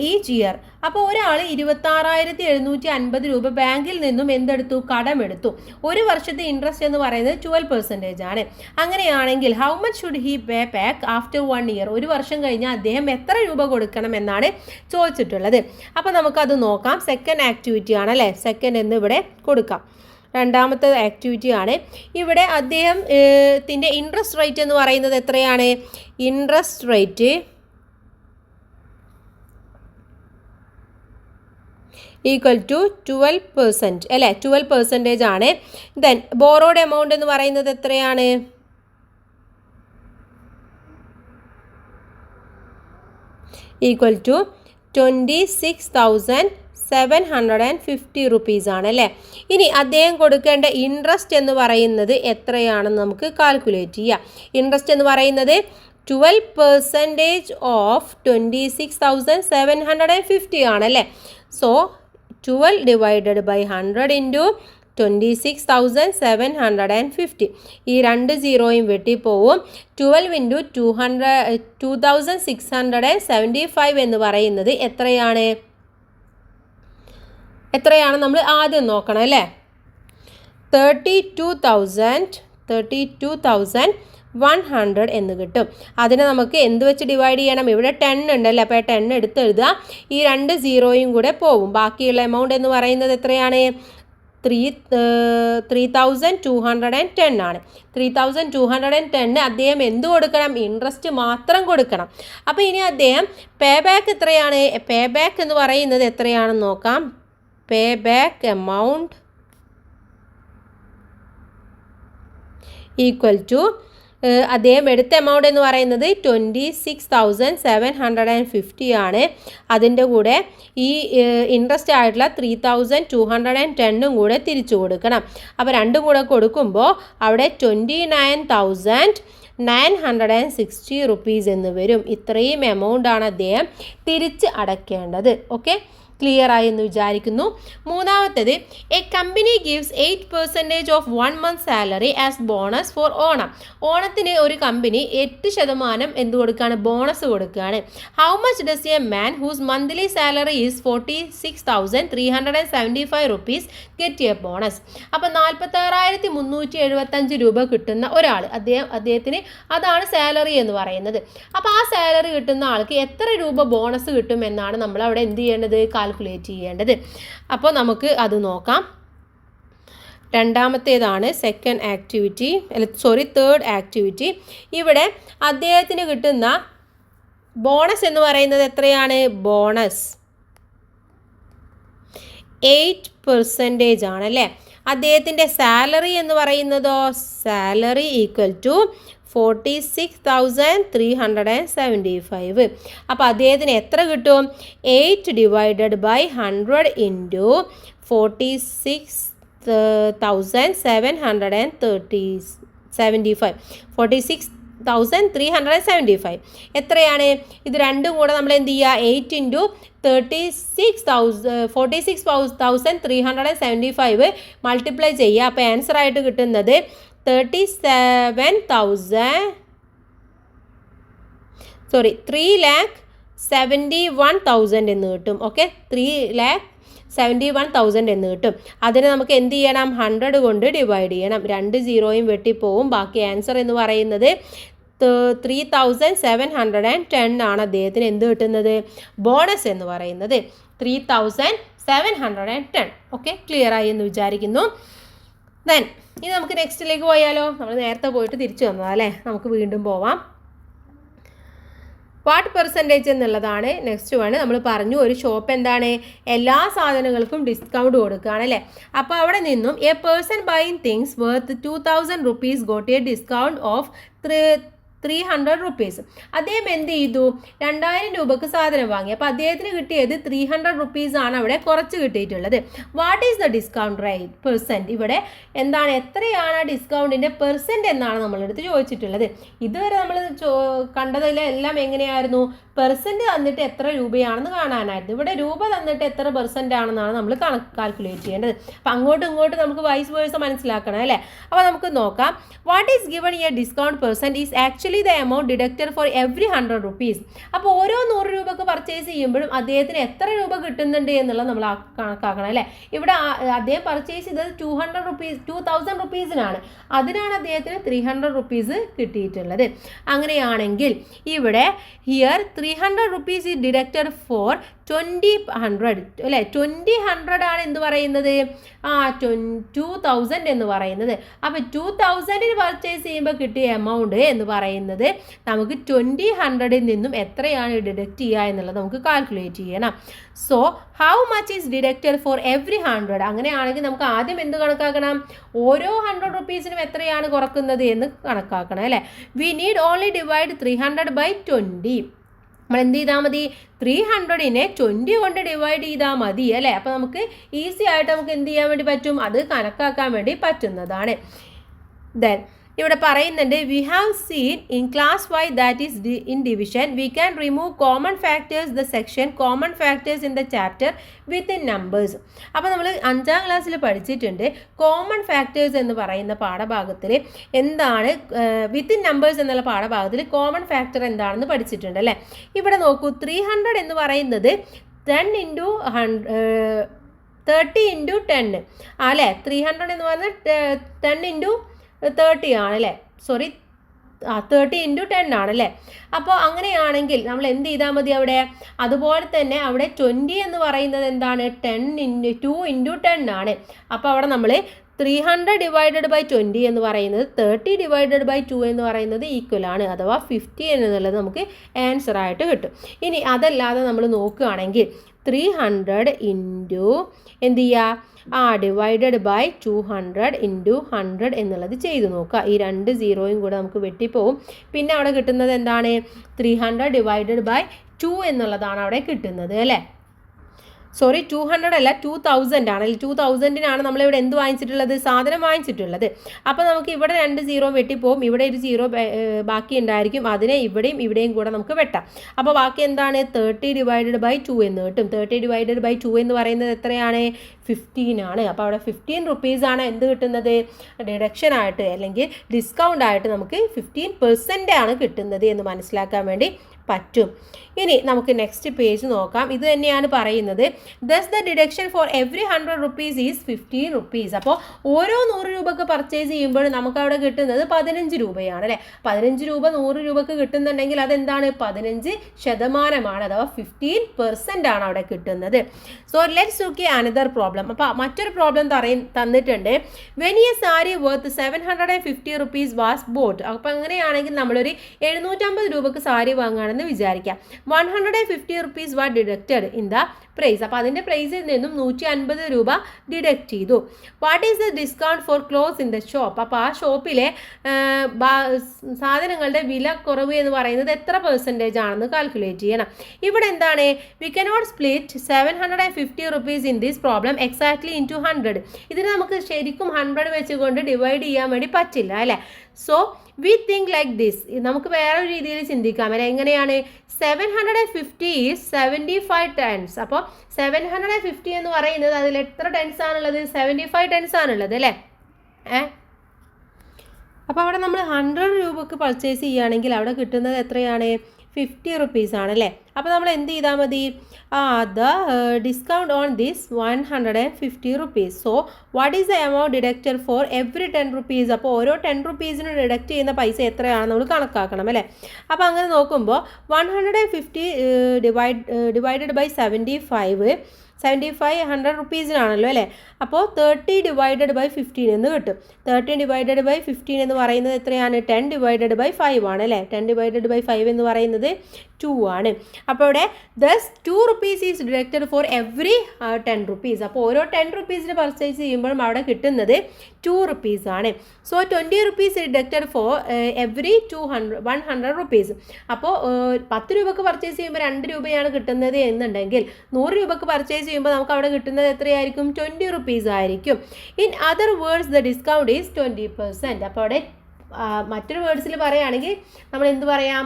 each year. അപ്പോൾ ഒരാൾ 26,750 രൂപ ബാങ്കിൽ നിന്നും എന്തെടുത്തു? കടമെടുത്തു. ഒരു വർഷത്തെ ഇൻട്രസ്റ്റ് എന്ന് പറയുന്നത് 12% ആണ്. അങ്ങനെയാണെങ്കിൽ how much should he pay back after 1 year? ഒരു വർഷം കഴിഞ്ഞാൽ അദ്ദേഹം എത്ര രൂപ കൊടുക്കണം എന്നാണ് ചോദിച്ചിട്ടുള്ളത്. അപ്പോൾ നമുക്കത് നോക്കാം. സെക്കൻഡ് ആക്ടിവിറ്റി ആണ് അല്ലേ? സെക്കൻഡ് എന്ന് ഇവിടെ കൊടുക്കാം. രണ്ടാമത്തെ ആക്ടിവിറ്റി ആണ്. ഇവിടെ അദ്ദേഹത്തിൻ്റെ ഇൻട്രസ്റ്റ് റേറ്റ് എന്ന് പറയുന്നത് എത്രയാണ്? ഇൻട്രസ്റ്റ് റേറ്റ് ഈക്വൽ ടു 12% അല്ലേ? 12% ആണ്. ദെൻ ബോറോഡ് എമൗണ്ട് എന്ന് പറയുന്നത് എത്രയാണ്? ഈക്വൽ ടു 26,750 rupees ആണ് അല്ലേ? ഇനി അദ്ദേഹം കൊടുക്കേണ്ട ഇൻട്രസ്റ്റ് എന്ന് പറയുന്നത് എത്രയാണെന്ന് നമുക്ക് കാൽക്കുലേറ്റ് ചെയ്യാം. ഇൻട്രസ്റ്റ് എന്ന് പറയുന്നത് 12% ഓഫ് 26,750 ആണല്ലേ? So 12 divided by 100 into 26,750. ഈ രണ്ട് സീറോയും വെട്ടിപ്പോവും. 12 into 2675 എന്ന് പറയുന്നത് എത്രയാണ് നമ്മൾ ആദ്യം നോക്കണം അല്ലേ? 32,100 എന്ന് കിട്ടും. അതിനെ നമുക്ക് എന്ത് വെച്ച് ഡിവൈഡ് ചെയ്യണം? ഇവിടെ 10 ഉണ്ടല്ലേ? അപ്പോൾ 10 എടുത്ത് എഴുതുക. ഈ രണ്ട് സീറോയും കൂടെ പോവും. ബാക്കിയുള്ള എമൗണ്ട് എന്ന് പറയുന്നത് എത്രയാണ്? 3,210 ആണ്. 3,210 അദ്ദേഹം എന്ത് കൊടുക്കണം? ഇൻട്രസ്റ്റ് മാത്രം കൊടുക്കണം. അപ്പോൾ ഇനി അദ്ദേഹം പേ ബാക്ക് എത്രയാണ്? പേ ബാക്ക് എന്ന് പറയുന്നത് എത്രയാണെന്ന് നോക്കാം. Pay back amount equal to അദ്ദേഹം എടുത്ത എമൗണ്ട് എന്ന് പറയുന്നത് 26,750 ആണ്. അതിൻ്റെ കൂടെ ഈ ഇൻട്രസ്റ്റ് ആയിട്ടുള്ള 3,210 കൂടെ തിരിച്ചു കൊടുക്കണം. അപ്പോൾ രണ്ടും കൂടെ കൊടുക്കുമ്പോൾ അവിടെ 29,960 rupees എന്ന് വരും. ഇത്രയും എമൗണ്ടാണ് അദ്ദേഹം തിരിച്ച് അടയ്ക്കേണ്ടത്. ഓക്കെ, ക്ലിയർ ആയി എന്ന് വിചാരിക്കുന്നു. മൂന്നാമത്തേത്, a company gives 8% of 1 month salary as bonus for Onam. ഓണത്തിന് ഒരു കമ്പനി 8% എന്ത് കൊടുക്കുകയാണ്? ബോണസ് കൊടുക്കുകയാണ്. How much does a man whose monthly salary is 46,375 rupees get a bonus? അപ്പോൾ 46,375 രൂപ കിട്ടുന്ന ഒരാൾ, അദ്ദേഹത്തിന് അതാണ് സാലറി എന്ന് പറയുന്നത്. അപ്പോൾ ആ സാലറി കിട്ടുന്ന ആൾക്ക് എത്ര രൂപ ബോണസ് കിട്ടും എന്നാണ് നമ്മൾ അവിടെ എന്ത് ചെയ്യേണ്ടത്? കാൽക്കുലേറ്റ് ചെയ്യേണ്ടത്. അപ്പോൾ നമുക്ക് അത് നോക്കാം. രണ്ടാമത്തേതാണ് തേർഡ് ആക്ടിവിറ്റി. ഇവിടെ അദ്ദേഹത്തിന് കിട്ടുന്ന ബോണസ് എന്ന് പറയുന്നത് എത്രയാണ്? ബോണസ് 8% ആണല്ലേ? അദ്ദേഹത്തിൻ്റെ സാലറി എന്ന് പറയുന്നതോ? Salary equal to 46,375. അപ്പോൾ അദ്ദേഹത്തിന് എത്ര കിട്ടും? 8 divided by 100 into 46,375 എത്രയാണ്? ഇത് രണ്ടും കൂടെ നമ്മൾ എന്ത് ചെയ്യുക? 8 into 46,375 മൾട്ടിപ്ലൈ ചെയ്യുക. അപ്പോൾ ആൻസർ ആയിട്ട് കിട്ടുന്നത് 3,71,000 എന്ന് കിട്ടും. ഓക്കെ, 3,71,000 എന്ന് കിട്ടും. അതിന് നമുക്ക് എന്ത് ചെയ്യണം? 100 കൊണ്ട് ഡിവൈഡ് ചെയ്യണം. രണ്ട് സീറോയും വെട്ടിപ്പോവും. ബാക്കി ആൻസർ എന്ന് പറയുന്നത് 3,710 ആണ് അദ്ദേഹത്തിന് എന്ത് കിട്ടുന്നത്? ബോണസ് എന്ന് പറയുന്നത് 3,710. ഓക്കെ, ക്ലിയർ ആയി എന്ന് വിചാരിക്കുന്നു. ദെൻ ഇനി നമുക്ക് നെക്സ്റ്റിലേക്ക് പോയാലോ? നമ്മൾ നേരത്തെ പോയിട്ട് തിരിച്ചു വന്നതല്ലേ? നമുക്ക് വീണ്ടും പോവാം. വാട്ട് പെർസെൻറ്റേജ് എന്നുള്ളതാണ് നെക്സ്റ്റ് വൺ. നമ്മൾ പറഞ്ഞു ഒരു ഷോപ്പ് എന്താണ്? എല്ലാ സാധനങ്ങൾക്കും ഡിസ്കൗണ്ട് കൊടുക്കുകയാണ് അല്ലേ? അപ്പോൾ അവിടെ നിന്നും A person buying things worth 2,000 rupees got A discount of 300 rupees. അദ്ദേഹം എന്ത് ചെയ്തു? 2,000 രൂപക്ക് സാധനം വാങ്ങി. അപ്പോൾ അദ്ദേഹത്തിന് കിട്ടിയത് 300 rupees ആണ് അവിടെ കുറച്ച് കിട്ടിയിട്ടുള്ളത്. What is the discount rate? Percent. ഇവിടെ എന്താണ്? എത്രയാണ് ഡിസ്കൗണ്ടിൻ്റെ പെർസെൻറ്റ് എന്നാണ് നമ്മളെടുത്ത് ചോദിച്ചിട്ടുള്ളത്. ഇതുവരെ നമ്മൾ കണ്ടതിലെല്ലാം എങ്ങനെയായിരുന്നു? പെർസെൻറ്റ് തന്നിട്ട് എത്ര രൂപയാണെന്ന് കാണാനായിരുന്നു. ഇവിടെ രൂപ തന്നിട്ട് എത്ര പെർസെൻ്റ് ആണെന്നാണ് നമ്മൾ കാൽക്കുലേറ്റ് ചെയ്യേണ്ടത്. അപ്പം അങ്ങോട്ടും ഇങ്ങോട്ടും നമുക്ക് വൈസ് വേഴ്സ മനസ്സിലാക്കണം അല്ലേ. അപ്പോൾ നമുക്ക് നോക്കാം. What is given A discount percent is actually the amount deducted for every 100 rupees. അപ്പോൾ ഓരോ 100 രൂപക്ക് പർച്ചേസ് ചെയ്യുമ്പോഴും അദ്ദേഹത്തിന് എത്ര രൂപ കിട്ടുന്നുണ്ട് എന്നുള്ളത് നമ്മൾ കണക്കാക്കണം അല്ലേ. ഇവിടെ അദ്ദേഹം പർച്ചേസ് ചെയ്തത് 2000 rupees-നാണ്. അതിനാണ് അദ്ദേഹത്തിന് 300 rupees കിട്ടിയിട്ടുള്ളത്. അങ്ങനെയാണെങ്കിൽ ഇവിടെ here 300 rupees is deducted for 2000 അല്ലേ. 2000 ആണ് എന്ത് പറയുന്നത് 2000 എന്ന് പറയുന്നത്. അപ്പോൾ 2000-ന് പർച്ചേസ് ചെയ്യുമ്പോൾ കിട്ടിയ എമൗണ്ട് എന്ന് പറയുന്നത് നമുക്ക് 2000-ൽ നിന്നും എത്രയാണ് ഡിഡക്റ്റ് ചെയ്യുക എന്നുള്ളത് നമുക്ക് കാൽക്കുലേറ്റ് ചെയ്യണം. So how much is deducted for every 100? അങ്ങനെയാണെങ്കിൽ നമുക്ക് ആദ്യം എന്ത് കണക്കാക്കണം? ഓരോ 100 rupees-നും എത്രയാണ് കുറക്കുന്നത് എന്ന് കണക്കാക്കണം അല്ലേ. We need only divide 300 by 20. നമ്മൾ എന്ത് ചെയ്താൽ മതി? 300-നെ 20 കൊണ്ട് ഡിവൈഡ് ചെയ്താൽ മതി അല്ലേ. അപ്പോൾ നമുക്ക് ഈസി ആയിട്ട് നമുക്ക് എന്ത് ചെയ്യാൻ വേണ്ടി പറ്റും? അത് കണക്കാക്കാൻ വേണ്ടി പറ്റുന്നതാണ്. ദെൻ ഇവിടെ പറയുന്നുണ്ട് we have seen in class 5 that is in division we can remove common factors the section common factors in the chapter within numbers. അപ്പോൾ നമ്മൾ 5ാം ക്ലാസ്സിൽ പഠിച്ചിട്ടുണ്ട് കോമൺ ഫാക്ടേഴ്സ് എന്ന് പറയുന്ന പാഠഭാഗത്തിൽ എന്താണ് വിത്തിൻ നമ്പേഴ്സ് എന്നുള്ള പാഠഭാഗത്തിൽ കോമൺ ഫാക്ടർ എന്താണെന്ന് പഠിച്ചിട്ടുണ്ട് അല്ലേ. ഇവിടെ നോക്കൂ 300 എന്ന് പറയുന്നത് 10 into 30 into 10 അല്ലേ. 300 എന്ന് പറയുന്നത് 10 into 30 ആണല്ലേ. സോറി 30 into 10 ആണല്ലേ. അപ്പോൾ അങ്ങനെയാണെങ്കിൽ നമ്മൾ എന്ത് ചെയ്താൽ മതി അവിടെ? അതുപോലെ തന്നെ അവിടെ 20 എന്ന് പറയുന്നത് എന്താണ്? 2 into 10 ആണ്. അപ്പോൾ അവിടെ നമ്മൾ 300 divided by 20 എന്ന് പറയുന്നത് 30 divided by 2 എന്ന് പറയുന്നത് ഈക്വൽ ആണ്. അഥവാ 50 എന്നുള്ളത് നമുക്ക് ആൻസർ ആയിട്ട് കിട്ടും. ഇനി അതല്ലാതെ നമ്മൾ നോക്കുകയാണെങ്കിൽ 300 into എന്ത് ചെയ്യുക? ഡിവൈഡഡ് ബൈ 200 into 100 എന്നുള്ളത് ചെയ്ത് നോക്കുക. ഈ 2 0യും കൂടെ നമുക്ക് വെട്ടിപ്പോവും. പിന്നെ അവിടെ കിട്ടുന്നത് എന്താണ്? 300 divided by 2 എന്നുള്ളതാണ് അവിടെ കിട്ടുന്നത് അല്ലേ. സോറി 200 അല്ല 2000 ആണ്. 2000-നാണ് നമ്മളിവിടെ എന്ത് വാങ്ങിച്ചിട്ടുള്ളത്? സാധനം വാങ്ങിച്ചിട്ടുള്ളത്. അപ്പോൾ നമുക്ക് ഇവിടെ 2 0 വെട്ടിപ്പോവും. ഇവിടെ ഒരു 0 ബാക്കി ഉണ്ടായിരിക്കും. അതിനെ ഇവിടെയും കൂടെ നമുക്ക് വെട്ടാം. അപ്പോൾ ബാക്കി എന്താണ്? 30 divided by 2 എന്ന് കിട്ടും. 30 divided by 2 എന്ന് പറയുന്നത് എത്രയാണ്? 15 ആണ്. അപ്പോൾ അവിടെ 15 rupees ആണ് എന്ത് കിട്ടുന്നത്? ഡിഡക്ഷൻ ആയിട്ട് അല്ലെങ്കിൽ ഡിസ്കൗണ്ട് ആയിട്ട് നമുക്ക് 15% ആണ് കിട്ടുന്നത് എന്ന് മനസ്സിലാക്കാൻ വേണ്ടി പറ്റും. ഇനി നമുക്ക് നെക്സ്റ്റ് പേജ് നോക്കാം. ഇത് തന്നെയാണ് പറയുന്നത്. Thus the deduction for every 100 rupees is 15 rupees. അപ്പോൾ ഓരോ 100 രൂപക്ക് പർച്ചേസ് ചെയ്യുമ്പോൾ നമുക്ക് അവിടെ കിട്ടുന്നത് 15 രൂപയാണ് അല്ലേ. 15 രൂപ 100 രൂപക്ക് കിട്ടുന്നുണ്ടെങ്കിൽ അതെന്താണ്? 15% അഥവാ 15% ആണ് അവിടെ കിട്ടുന്നത്. So let's look another problem. അപ്പോൾ മറ്റൊരു പ്രോബ്ലം തന്നിട്ടുണ്ട്. When A sari worth 750 rupees was boat. അപ്പോൾ അങ്ങനെയാണെങ്കിൽ നമ്മളൊരു 750 രൂപക്ക് സാരി വാങ്ങുകയാണെന്ന് വിചാരിക്കാം. 150 rupees were deducted in the price. അപ്പോൾ അതിൻ്റെ പ്രൈസിൽ നിന്നും 150 രൂപ ഡിഡക്റ്റ് ചെയ്തു. What is the discount for cloth in the shop? അപ്പോൾ ആ ഷോപ്പിലെ സാധനങ്ങളുടെ വില കുറവ് എന്ന് പറയുന്നത് എത്ര പെർസെൻറ്റേജ് ആണെന്ന് കാൽക്കുലേറ്റ് ചെയ്യണം. ഇവിടെ എന്താണ്? We cannot split 750 rupees in this problem exactly in 100. ഇതിന് നമുക്ക് ശരിക്കും 100 വെച്ചുകൊണ്ട് ഡിവൈഡ് ചെയ്യാൻ വേണ്ടി പറ്റില്ല അല്ലേ. So we think like this. നമുക്ക് വേറൊരു രീതിയിൽ ചിന്തിക്കാം അല്ലേ. എങ്ങനെയാണ്? 750 ഈസ് 75 times. അപ്പോൾ 750 എന്ന് പറയുന്നത് അതിൽ എത്ര ടെൻസ് ആണുള്ളത്? 75 ടെൻസ് ആണുള്ളത് അല്ലേ. അപ്പോൾ അവിടെ നമ്മൾ 100 രൂപക്ക് പർച്ചേസ് ചെയ്യുകയാണെങ്കിൽ അവിടെ കിട്ടുന്നത് എത്രയാണ്? 50 rupees ആണല്ലേ. അപ്പോൾ നമ്മൾ എന്ത് ചെയ്താൽ മതി? The discount on this 150 rupees. So what is the amount deducted for every 10 rupees? അപ്പോൾ ഓരോ 10 rupees-ന് ഡിഡക്റ്റ് ചെയ്യുന്ന പൈസ എത്രയാണെന്ന് നമ്മൾ കണക്കാക്കണം അല്ലേ. അപ്പോൾ അങ്ങനെ നോക്കുമ്പോൾ 150 ഡിവൈഡഡ് ബൈ 75 100 rupees-നാണല്ലോ അല്ലേ. അപ്പോൾ 30 divided by 15 എന്ന് കിട്ടും. 30 divided by 15 എന്ന് പറയുന്നത് എത്രയാണ്? 10 divided by 5 ആണ് അല്ലേ. 10 divided by 5 എന്ന് പറയുന്നത് 2 ആണ്. അപ്പോൾ ഇവിടെ thus 2 rupees is deducted for every 10 rupees. അപ്പോൾ ഓരോ 10 rupees-ന് പർച്ചേസ് ചെയ്യുമ്പോഴും അവിടെ കിട്ടുന്നത് 2 rupees ആണ്. So 20 rupees deducted for every 100 rupees. അപ്പോൾ 10 രൂപക്ക് പർച്ചേസ് ചെയ്യുമ്പോൾ 2 രൂപയാണ് കിട്ടുന്നത് എന്നുണ്ടെങ്കിൽ 100 രൂപക്ക് പർച്ചേസ് ചെയ്യുമ്പോൾ നമുക്ക് അവിടെ കിട്ടുന്നത് എത്രയായിരിക്കും? 20 rupees ആയിരിക്കും. In other words the discount is 20%. അപ്പോൾ അവിടെ മറ്റൊരു വേർഡ്സിൽ പറയുകയാണെങ്കിൽ നമ്മൾ എന്ത് പറയാം,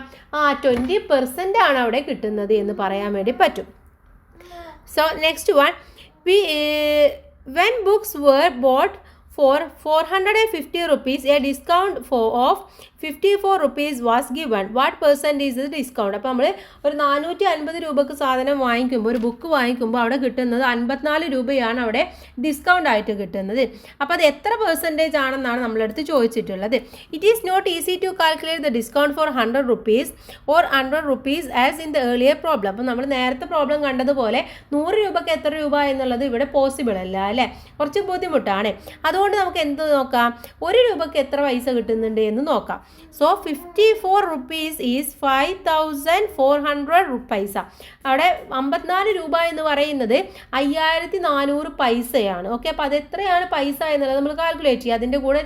20% ആണ് അവിടെ കിട്ടുന്നത് എന്ന് പറയാൻ വേണ്ടി പറ്റും. So next one, when books were bought for 450 rupees, a discount of 54 rupees was given. What percent is the discount? അപ്പോൾ നമ്മൾ ഒരു 450 രൂപക്ക് സാധനം വാങ്ങിക്കുമ്പോൾ, ഒരു ബുക്ക് വാങ്ങിക്കുമ്പോൾ അവിടെ കിട്ടുന്നത് 54 രൂപയാണ് അവിടെ ഡിസ്കൗണ്ട് ആയിട്ട് കിട്ടുന്നത്. അപ്പോൾ അത് എത്ര പെർസെൻറ്റേജ് ആണെന്നാണ് നമ്മളടുത്ത് ചോദിച്ചിട്ടുള്ളത്. It is not easy to calculate the discount for 100 rupees or 100 rupees as in the earlier problem. അപ്പോൾ നമ്മൾ നേരത്തെ പ്രോബ്ലം കണ്ടതുപോലെ 100 രൂപയ്ക്ക് എത്ര രൂപ എന്നുള്ളത് ഇവിടെ പോസിബിൾ അല്ല അല്ലേ, കുറച്ച് ബുദ്ധിമുട്ടാണ്. അതുകൊണ്ട് നമുക്ക് എന്ത് നോക്കാം, 1 രൂപയ്ക്ക് എത്ര പൈസ കിട്ടുന്നുണ്ട് എന്ന് നോക്കാം. സോ 54 rupees ഈസ് 5400 പൈസ. അവിടെ 54 രൂപ എന്ന് പറയുന്നത് 5400 പൈസയാണ്. ഓക്കെ, അപ്പോൾ അതെത്രയാണ് പൈസ എന്നുള്ളത് നമ്മൾ കാൽക്കുലേറ്റ് ചെയ്യുക. അതിൻ്റെ കൂടെ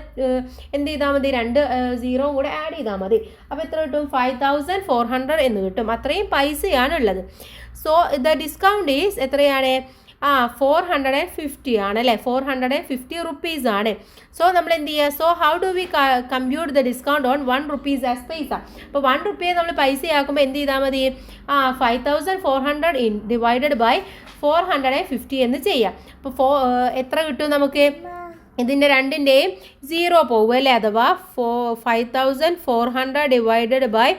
എന്ത് ചെയ്താൽ മതി, 2 0 കൂടെ ആഡ് ചെയ്താൽ മതി. അപ്പോൾ എത്ര കിട്ടും, 5400 എന്ന് കിട്ടും. അത്രയും പൈസയാണ് ഉള്ളത്. സോ ദ ഡിസ്കൗണ്ട് ഈസ് എത്രയാണ്, 450 ആണ് അല്ലേ, 450 rupees ആണ്. സോ നമ്മൾ എന്ത് ചെയ്യുക, so how do we compute the discount on 1 rupees as പൈസ. അപ്പോൾ 1 രൂപയെ നമ്മൾ പൈസയാക്കുമ്പോൾ എന്ത് ചെയ്താൽ മതി, 5400 ഡിവൈഡഡ് ബൈ 450 എന്ന് ചെയ്യാം. അപ്പോൾ എത്ര കിട്ടും നമുക്ക്, ഇതിൻ്റെ രണ്ടിൻ്റെയും 0 പോകും അല്ലേ, അഥവാ 5400 ഡിവൈഡഡ് ബൈ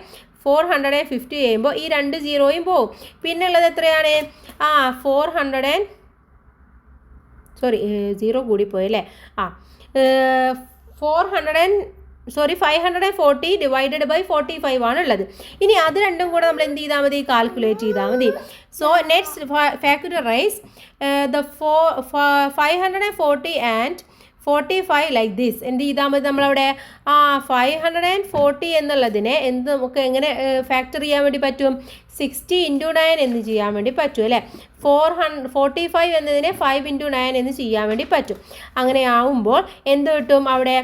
450 ചെയ്യുമ്പോൾ ഈ 2 0യും പോവും. പിന്നെ ഉള്ളത് എത്രയാണ്, 0 കൂടിപ്പോയി അല്ലേ, 540 ഡിവൈഡഡ് ബൈ 45 ആണുള്ളത്. ഇനി അത് രണ്ടും കൂടെ നമ്മൾ എന്ത് ചെയ്താൽ മതി, കാൽക്കുലേറ്റ് ചെയ്താൽ മതി. So next factorise the 540 and 45 like this. എന്ത് ചെയ്താൽ മതി, നമ്മളവിടെ 540 എന്നുള്ളതിനെ നമുക്ക് എങ്ങനെ ഫാക്ടർ ചെയ്യാൻ വേണ്ടി പറ്റും, 60 × 9 എന്ന് ചെയ്യാൻ വേണ്ടി പറ്റും അല്ലേ. 45 എന്നതിനെ 5 × 9 എന്ന് ചെയ്യാൻ വേണ്ടി പറ്റും. അങ്ങനെ ആവുമ്പോൾ എന്ത് കിട്ടും, അവിടെ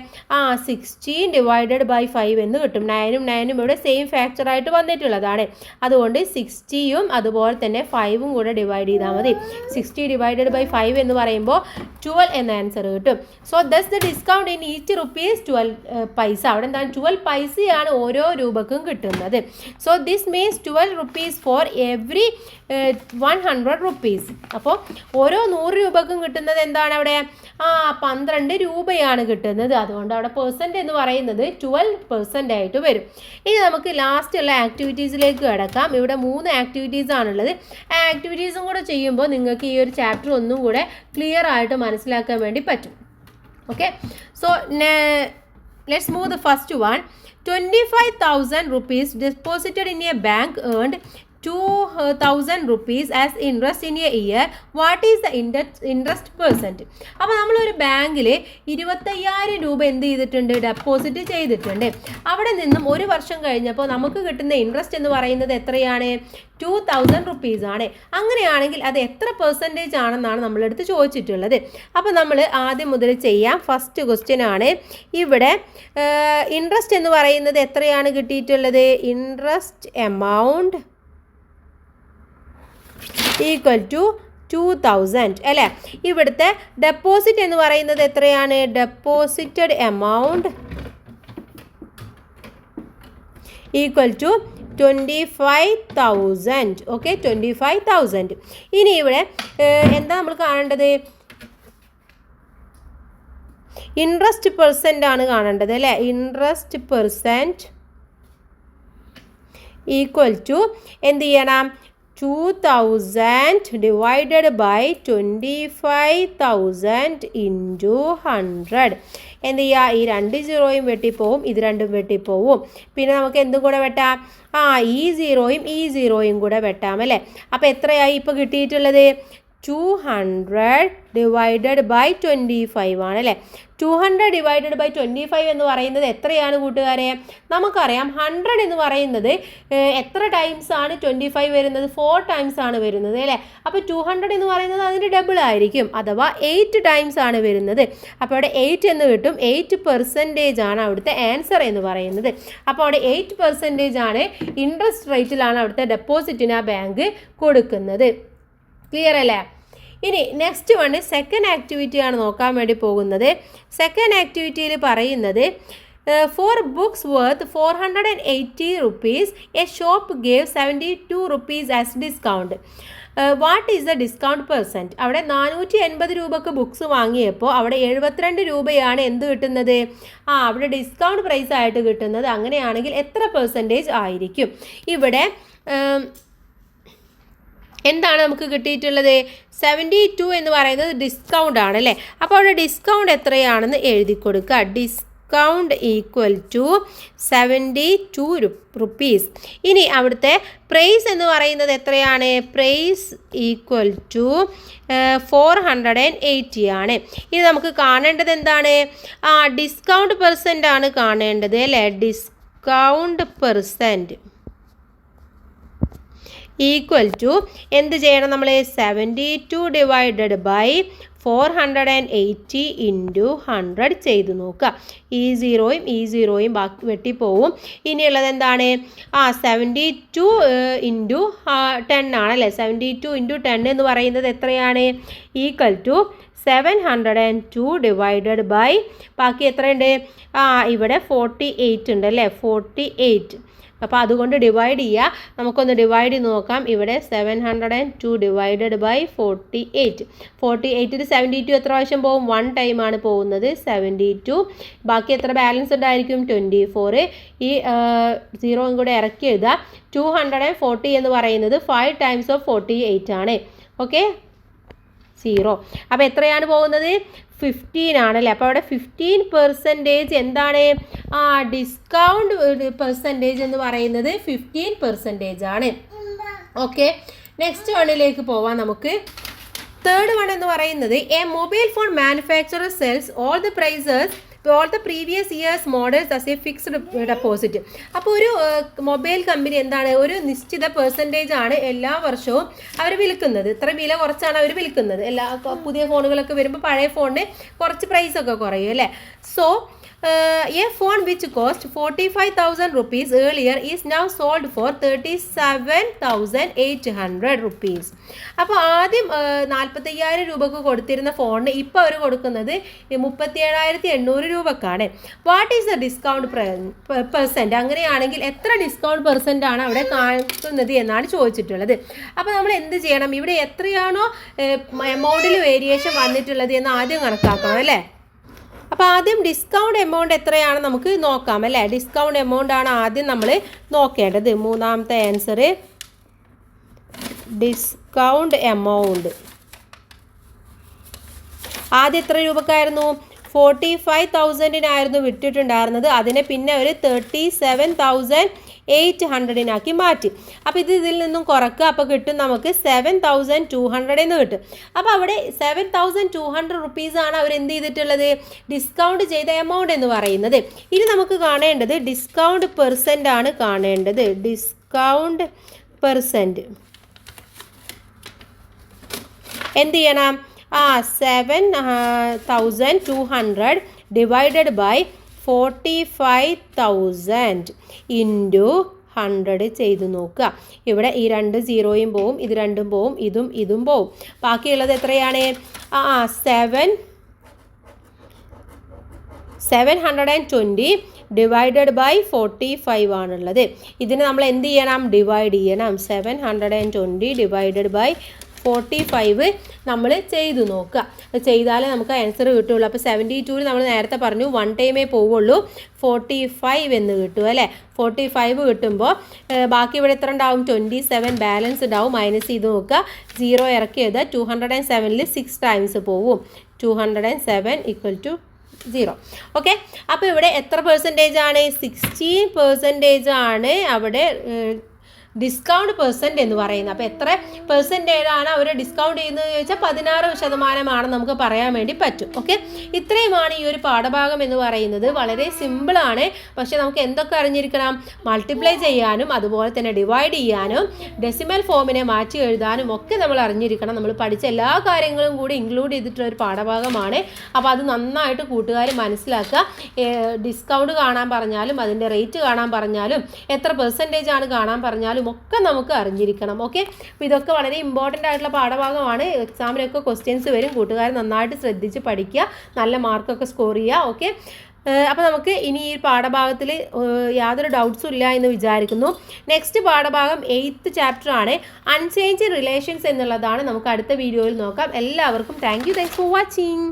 16 ഡിവൈഡഡ് ബൈ 5 എന്ന് കിട്ടും. 9ഉം 9ഉം ഇവിടെ സെയിം ഫാക്ടറായിട്ട് വന്നിട്ടുള്ളതാണ്. അതുകൊണ്ട് 60യും അതുപോലെ തന്നെ 5ഉം കൂടെ ഡിവൈഡ് ചെയ്താൽ മതി. 60 ഡിവൈഡഡ് ബൈ 5 എന്ന് പറയുമ്പോൾ 12 എന്ന ആൻസർ കിട്ടും. So thus the discount in each rupees 12 paise. അവിടെ എന്താണ്, 12 പൈസയാണ് ഓരോ രൂപക്കും കിട്ടുന്നത്. So this means 12 rupees for every 100 rupees. അപ്പോൾ ഓരോ 100 രൂപക്കും കിട്ടുന്നത് എന്താണ്, അവിടെ 12 രൂപയാണ് കിട്ടുന്നത്. അതുകൊണ്ട് അവിടെ പെർസെൻ്റ് എന്ന് പറയുന്നത് 12% ആയിട്ട് വരും. ഇനി നമുക്ക് ലാസ്റ്റ് ഉള്ള ആക്ടിവിറ്റീസിലേക്ക് കിടക്കാം. ഇവിടെ 3 ആക്ടിവിറ്റീസ് ആണുള്ളത്. ആ ആക്ടിവിറ്റീസും കൂടെ ചെയ്യുമ്പോൾ നിങ്ങൾക്ക് ഈ ഒരു ചാപ്റ്റർ ഒന്നും കൂടെ ക്ലിയർ ആയിട്ട് മനസ്സിലാക്കാൻ വേണ്ടി പറ്റും. Okay, so let's move the first one. 25,000 rupees deposited in a bank earned 2,000 rupees as interest in a year. What is the interest percent? അപ്പോൾ നമ്മളൊരു ബാങ്കിൽ 25,000 രൂപ എന്ത് ചെയ്തിട്ടുണ്ട്, ഡെപ്പോസിറ്റ് ചെയ്തിട്ടുണ്ട്. അവിടെ നിന്നും ഒരു വർഷം കഴിഞ്ഞപ്പോൾ നമുക്ക് കിട്ടുന്ന ഇൻട്രസ്റ്റ് എന്ന് പറയുന്നത് എത്രയാണ്, 2,000 rupees ആണ്. അങ്ങനെയാണെങ്കിൽ അത് എത്ര പെർസെൻറ്റേജ് ആണെന്നാണ് നമ്മളെടുത്ത് ചോദിച്ചിട്ടുള്ളത്. അപ്പോൾ നമ്മൾ ആദ്യം മുതൽ ചെയ്യാം. ഫസ്റ്റ് ക്വസ്റ്റ്യൻ ആണ്. ഇവിടെ ഇൻട്രസ്റ്റ് എന്ന് പറയുന്നത് എത്രയാണ് കിട്ടിയിട്ടുള്ളത്, ഇൻട്രസ്റ്റ് എമൗണ്ട് ഈക്വൽ ടു 2,000 അല്ലേ. ഇവിടുത്തെ ഡെപ്പോസിറ്റ് എന്ന് പറയുന്നത് എത്രയാണ്, deposited amount equal to 25,000. Okay, 25,000. ഇനി ഇവിടെ എന്താ നമ്മൾ കാണേണ്ടത്, ഇൻട്രസ്റ്റ് പെർസെൻ്റ് ആണ് കാണേണ്ടത് അല്ലേ. ഇൻട്രസ്റ്റ് പെർസെൻറ്റ് ഈക്വൽ ടു എന്ത് ചെയ്യണം, 2,000 ഡിവൈഡഡ് ബൈ 25,000 ഇൻറ്റു 100. എന്ത് ചെയ്യുക, ഈ 2 0യും വെട്ടിപ്പോവും, ഇത് 2ഉം വെട്ടിപ്പോവും. പിന്നെ നമുക്ക് എന്തും കൂടെ വെട്ടാം, ഈ 0യും ഈ 0യും കൂടെ വെട്ടാം അല്ലേ. അപ്പോൾ എത്രയായി ഇപ്പോൾ കിട്ടിയിട്ടുള്ളത്, 200 ഡിവൈഡഡ് ബൈ 25 ആണ് അല്ലേ. 200 ഡിവൈഡഡ് ബൈ 25 എന്ന് പറയുന്നത് എത്രയാണ് കൂട്ടുകാരെ, നമുക്കറിയാം 100 എന്ന് പറയുന്നത് എത്ര ടൈംസ് ആണ് 25 വരുന്നത്, 4 ടൈംസ് ആണ് വരുന്നത് അല്ലേ. അപ്പോൾ 200 എന്ന് പറയുന്നത് അതിൻ്റെ ഡബിൾ ആയിരിക്കും, അഥവാ 8 ടൈംസ് ആണ് വരുന്നത്. അപ്പോൾ അവിടെ 8 എന്ന് കിട്ടും. 8% ആണ് അവിടുത്തെ ആൻസർ എന്ന് പറയുന്നത്. അപ്പോൾ അവിടെ 8% ആണ് ഇൻട്രസ്റ്റ് റേറ്റിലാണ് അവിടുത്തെ ഡെപ്പോസിറ്റിന് ആ ബാങ്ക് കൊടുക്കുന്നത്. ക്ലിയർ അല്ലേ. ഇനി നെക്സ്റ്റ് വണ് സെക്കൻഡ് ആക്ടിവിറ്റിയാണ് നോക്കാൻ വേണ്ടി പോകുന്നത്. സെക്കൻഡ് ആക്ടിവിറ്റിയിൽ പറയുന്നത് For books worth 480 rupees, a shop gave 72 rupees as discount. What is the discount percent? അവിടെ 480 രൂപക്ക് ബുക്സ് വാങ്ങിയപ്പോൾ അവിടെ 72 രൂപയാണ് എന്ത് കിട്ടുന്നത്? അവിടെ ഡിസ്കൗണ്ട് പ്രൈസ് ആയിട്ട് കിട്ടുന്നത്. അങ്ങനെയാണെങ്കിൽ എത്ര പെർസെൻറ്റേജ് ആയിരിക്കും? ഇവിടെ എന്താണ് നമുക്ക് കിട്ടിയിട്ടുള്ളത്? 72 എന്ന് പറയുന്നത് ഡിസ്കൗണ്ട് ആണ് അല്ലേ? അപ്പോൾ അവിടെ ഡിസ്കൗണ്ട് എത്രയാണെന്ന് എഴുതി കൊടുക്കുക. Discount equal to 72 rupees. ഇനി അവിടുത്തെ പ്രൈസ് എന്ന് പറയുന്നത് എത്രയാണ്? പ്രൈസ് ഈക്വൽ ടു 480 ആണ്. ഇനി നമുക്ക് കാണേണ്ടത് എന്താണ്? ഡിസ്കൗണ്ട് പെർസെൻ്റ് ആണ് കാണേണ്ടത് അല്ലേ? ഡിസ്കൗണ്ട് പെർസെൻറ്റ് ഈക്വൽ ടു എന്ത് ചെയ്യണം നമ്മൾ? 72 ഡിവൈഡഡ് ബൈ 480 ഇൻറ്റു 100 ചെയ്ത് നോക്കുക. ഈ സീറോയും ബാക്കി വെട്ടിപ്പോവും. ഇനിയുള്ളത് എന്താണ്? 72 ഇൻറ്റു 10 ആണല്ലേ? 72 ഇൻറ്റു 10 എന്ന് പറയുന്നത് എത്രയാണ്? ഈക്വൽ ടു 702 ഡിവൈഡഡ് ബൈ ബാക്കി എത്രയുണ്ട്? ഇവിടെ 48 ഉണ്ട് അല്ലേ? 48. അപ്പോൾ അതുകൊണ്ട് ഡിവൈഡ് ചെയ്യുക. നമുക്കൊന്ന് ഡിവൈഡ് ചെയ്ത് നോക്കാം. ഇവിടെ 702 ഡിവൈഡഡ് ബൈ 48. 48ൽ 72 എത്ര പ്രാവശ്യം പോകും? 1 ടൈമാണ് പോകുന്നത്. 72. ബാക്കി എത്ര ബാലൻസ് ഉണ്ടായിരിക്കും? 24. ഈ 0 കൂടെ ഇറക്കി എഴുതുക. 240 എന്ന് പറയുന്നത് 5 ടൈംസ് ഓഫ് 48 ആണ്. ഓക്കെ, 0. അപ്പോൾ എത്രയാണ് പോകുന്നത്? 15 ആണല്ലേ? അപ്പോൾ അവിടെ 15% എന്താണ്? ഡിസ്കൗണ്ട് പെർസെൻറ്റേജ് എന്ന് പറയുന്നത് 15% ആണ്. ഓക്കെ, നെക്സ്റ്റ് വണ്ണിലേക്ക് പോവാം നമുക്ക്. തേർഡ് വൺ എന്ന് പറയുന്നത് A mobile phone manufacturer cells all the previous years models as A fixed deposit. അപ്പോൾ ഒരു മൊബൈൽ കമ്പനി എന്താണ്? ഒരു നിശ്ചിത പെർസെൻറ്റേജ് ആണ് എല്ലാ വർഷവും അവർ വിൽക്കുന്നത്. ഇത്ര വില കുറച്ചാണ് അവർ വിൽക്കുന്നത്. എല്ലാ പുതിയ ഫോണുകളൊക്കെ വരുമ്പോൾ പഴയ ഫോണിന് കുറച്ച് പ്രൈസൊക്കെ കുറയും അല്ലേ? So a phone which cost 45,000 rupees earlier is now sold for 37,800 rupees. അപ്പോൾ ആദ്യം 45,000 രൂപക്ക് കൊടുത്തിരുന്ന ഫോണിന് ഇപ്പോൾ അവർ കൊടുക്കുന്നത് 37,800 രൂപക്കാണ്. What is the discount percent? അങ്ങനെയാണെങ്കിൽ എത്ര ഡിസ്കൗണ്ട് പെർസെൻ്റ് ആണ് അവിടെ കാണിക്കുന്നത് എന്നാണ് ചോദിച്ചിട്ടുള്ളത്. അപ്പോൾ നമ്മൾ എന്ത് ചെയ്യണം? ഇവിടെ എത്രയാണോ എമൗണ്ടിൽ വേരിയേഷൻ വന്നിട്ടുള്ളത് എന്ന് ആദ്യം കണക്കാക്കണം അല്ലേ? അപ്പോൾ ആദ്യം ഡിസ്കൗണ്ട് എമൗണ്ട് എത്രയാണ് നമുക്ക് നോക്കാം അല്ലേ? ഡിസ്കൗണ്ട് എമൗണ്ട് ആണ് ആദ്യം നമ്മൾ നോക്കേണ്ടത്. മൂന്നാമത്തെ ആൻസർ ഡിസ്കൗണ്ട് എമൗണ്ട്. ആദ്യം എത്ര രൂപക്കായിരുന്നു? 45,000-നായിരുന്നു വിട്ടിട്ടുണ്ടായിരുന്നത്. അതിനെ പിന്നെ ഒരു 37,800-നാക്കി മാറ്റി. അപ്പോൾ ഇതിൽ നിന്നും കുറക്കുക. അപ്പോൾ കിട്ടും നമുക്ക് 7,200 എന്ന് കിട്ടും. അപ്പോൾ അവിടെ 7,200 റുപ്പീസാണ് അവർ എന്ത് ചെയ്തിട്ടുള്ളത്? ഡിസ്കൗണ്ട് ചെയ്ത എമൗണ്ട് എന്ന് പറയുന്നത്. ഇനി നമുക്ക് കാണേണ്ടത് ഡിസ്കൗണ്ട് പെർസെൻ്റ് ആണ് കാണേണ്ടത്. ഡിസ്കൗണ്ട് പെർസെൻ്റ് എന്ത് ചെയ്യണം? 7,200 ഡിവൈഡഡ് ബൈ 45,000 ഇൻറ്റു 100 ചെയ്ത് നോക്കുക. ഇവിടെ ഈ 2 സീറോയും പോവും, ഇത് 2 പോവും, ഇതും പോവും. ബാക്കിയുള്ളത് എത്രയാണ്? 720 ഡിവൈഡഡ് ബൈ 45 ആണുള്ളത്. ഇതിന് നമ്മൾ എന്ത് ചെയ്യണം? ഡിവൈഡ് ചെയ്യണം. 720 ഡിവൈഡഡ് ബൈ 45 നമ്മൾ ചെയ്തു നോക്കുക. ചെയ്താലേ നമുക്ക് ആൻസർ കിട്ടുള്ളൂ. അപ്പോൾ 72 നമ്മൾ നേരത്തെ പറഞ്ഞു 1 ടൈമേ പോവുള്ളൂ. 45 എന്ന് കിട്ടും അല്ലേ? 45 കിട്ടുമ്പോൾ ബാക്കി ഇവിടെ എത്ര ഉണ്ടാവും? 27 ബാലൻസ് ഉണ്ടാവും. മൈനസ് ചെയ്ത് നോക്കുക. 0 ഇറക്കിയത് 207ൽ 6 ടൈംസ് പോവും. 207 ഈക്വൽ ടു 0. ഓക്കെ, അപ്പോൾ ഇവിടെ എത്ര പെർസെൻറ്റേജ് ആണ്? 16% ആണ് അവിടെ ഡിസ്കൗണ്ട് പെർസെൻറ്റ് എന്ന് പറയുന്നത്. അപ്പോൾ എത്ര പെർസെൻറ്റേജാണ് അവർ ഡിസ്കൗണ്ട് ചെയ്യുന്നത് ചോദിച്ചാൽ 16% നമുക്ക് പറയാൻ വേണ്ടി പറ്റും. ഓക്കെ, ഇത്രയുമാണ് ഈ ഒരു പാഠഭാഗം എന്ന് പറയുന്നത്. വളരെ സിമ്പിളാണ്. പക്ഷേ നമുക്ക് എന്തൊക്കെ അറിഞ്ഞിരിക്കണം? മൾട്ടിപ്ലൈ ചെയ്യാനും അതുപോലെ തന്നെ ഡിവൈഡ് ചെയ്യാനും ഡെസിമൽ ഫോമിനെ മാറ്റി എഴുതാനും ഒക്കെ നമ്മൾ അറിഞ്ഞിരിക്കണം. നമ്മൾ പഠിച്ച എല്ലാ കാര്യങ്ങളും കൂടി ഇൻക്ലൂഡ് ചെയ്തിട്ടുള്ള ഒരു പാഠഭാഗമാണ്. അപ്പോൾ അത് നന്നായിട്ട് കൂട്ടുകാർ മനസ്സിലാക്കുക. ഡിസ്കൗണ്ട് കാണാൻ പറഞ്ഞാലും അതിൻ്റെ റേറ്റ് കാണാൻ പറഞ്ഞാലും എത്ര പെർസെൻറ്റേജ് ആണ് കാണാൻ പറഞ്ഞാലും ഒക്കെ നമുക്ക് അറിഞ്ഞിരിക്കണം. ഓക്കെ, അപ്പോൾ ഇതൊക്കെ വളരെ ഇമ്പോർട്ടൻ്റ് ആയിട്ടുള്ള പാഠഭാഗമാണ്. എക്സാമിനൊക്കെ ക്വസ്റ്റ്യൻസ് വരും. കൂട്ടുകാർ നന്നായിട്ട് ശ്രദ്ധിച്ച് പഠിക്കുക. നല്ല മാർക്കൊക്കെ സ്കോർ ചെയ്യുക. ഓക്കെ, അപ്പോൾ നമുക്ക് ഇനി ഈ പാഠഭാഗത്തിൽ യാതൊരു ഡൗട്ട്സും ഇല്ല എന്ന് വിചാരിക്കുന്നു. നെക്സ്റ്റ് പാഠഭാഗം 8th ചാപ്റ്റർ ആണ്, അൺചേഞ്ച് റിലേഷൻസ് എന്നുള്ളതാണ്. നമുക്ക് അടുത്ത വീഡിയോയിൽ നോക്കാം. എല്ലാവർക്കും താങ്ക്സ് ഫോർ വാച്ചിങ്.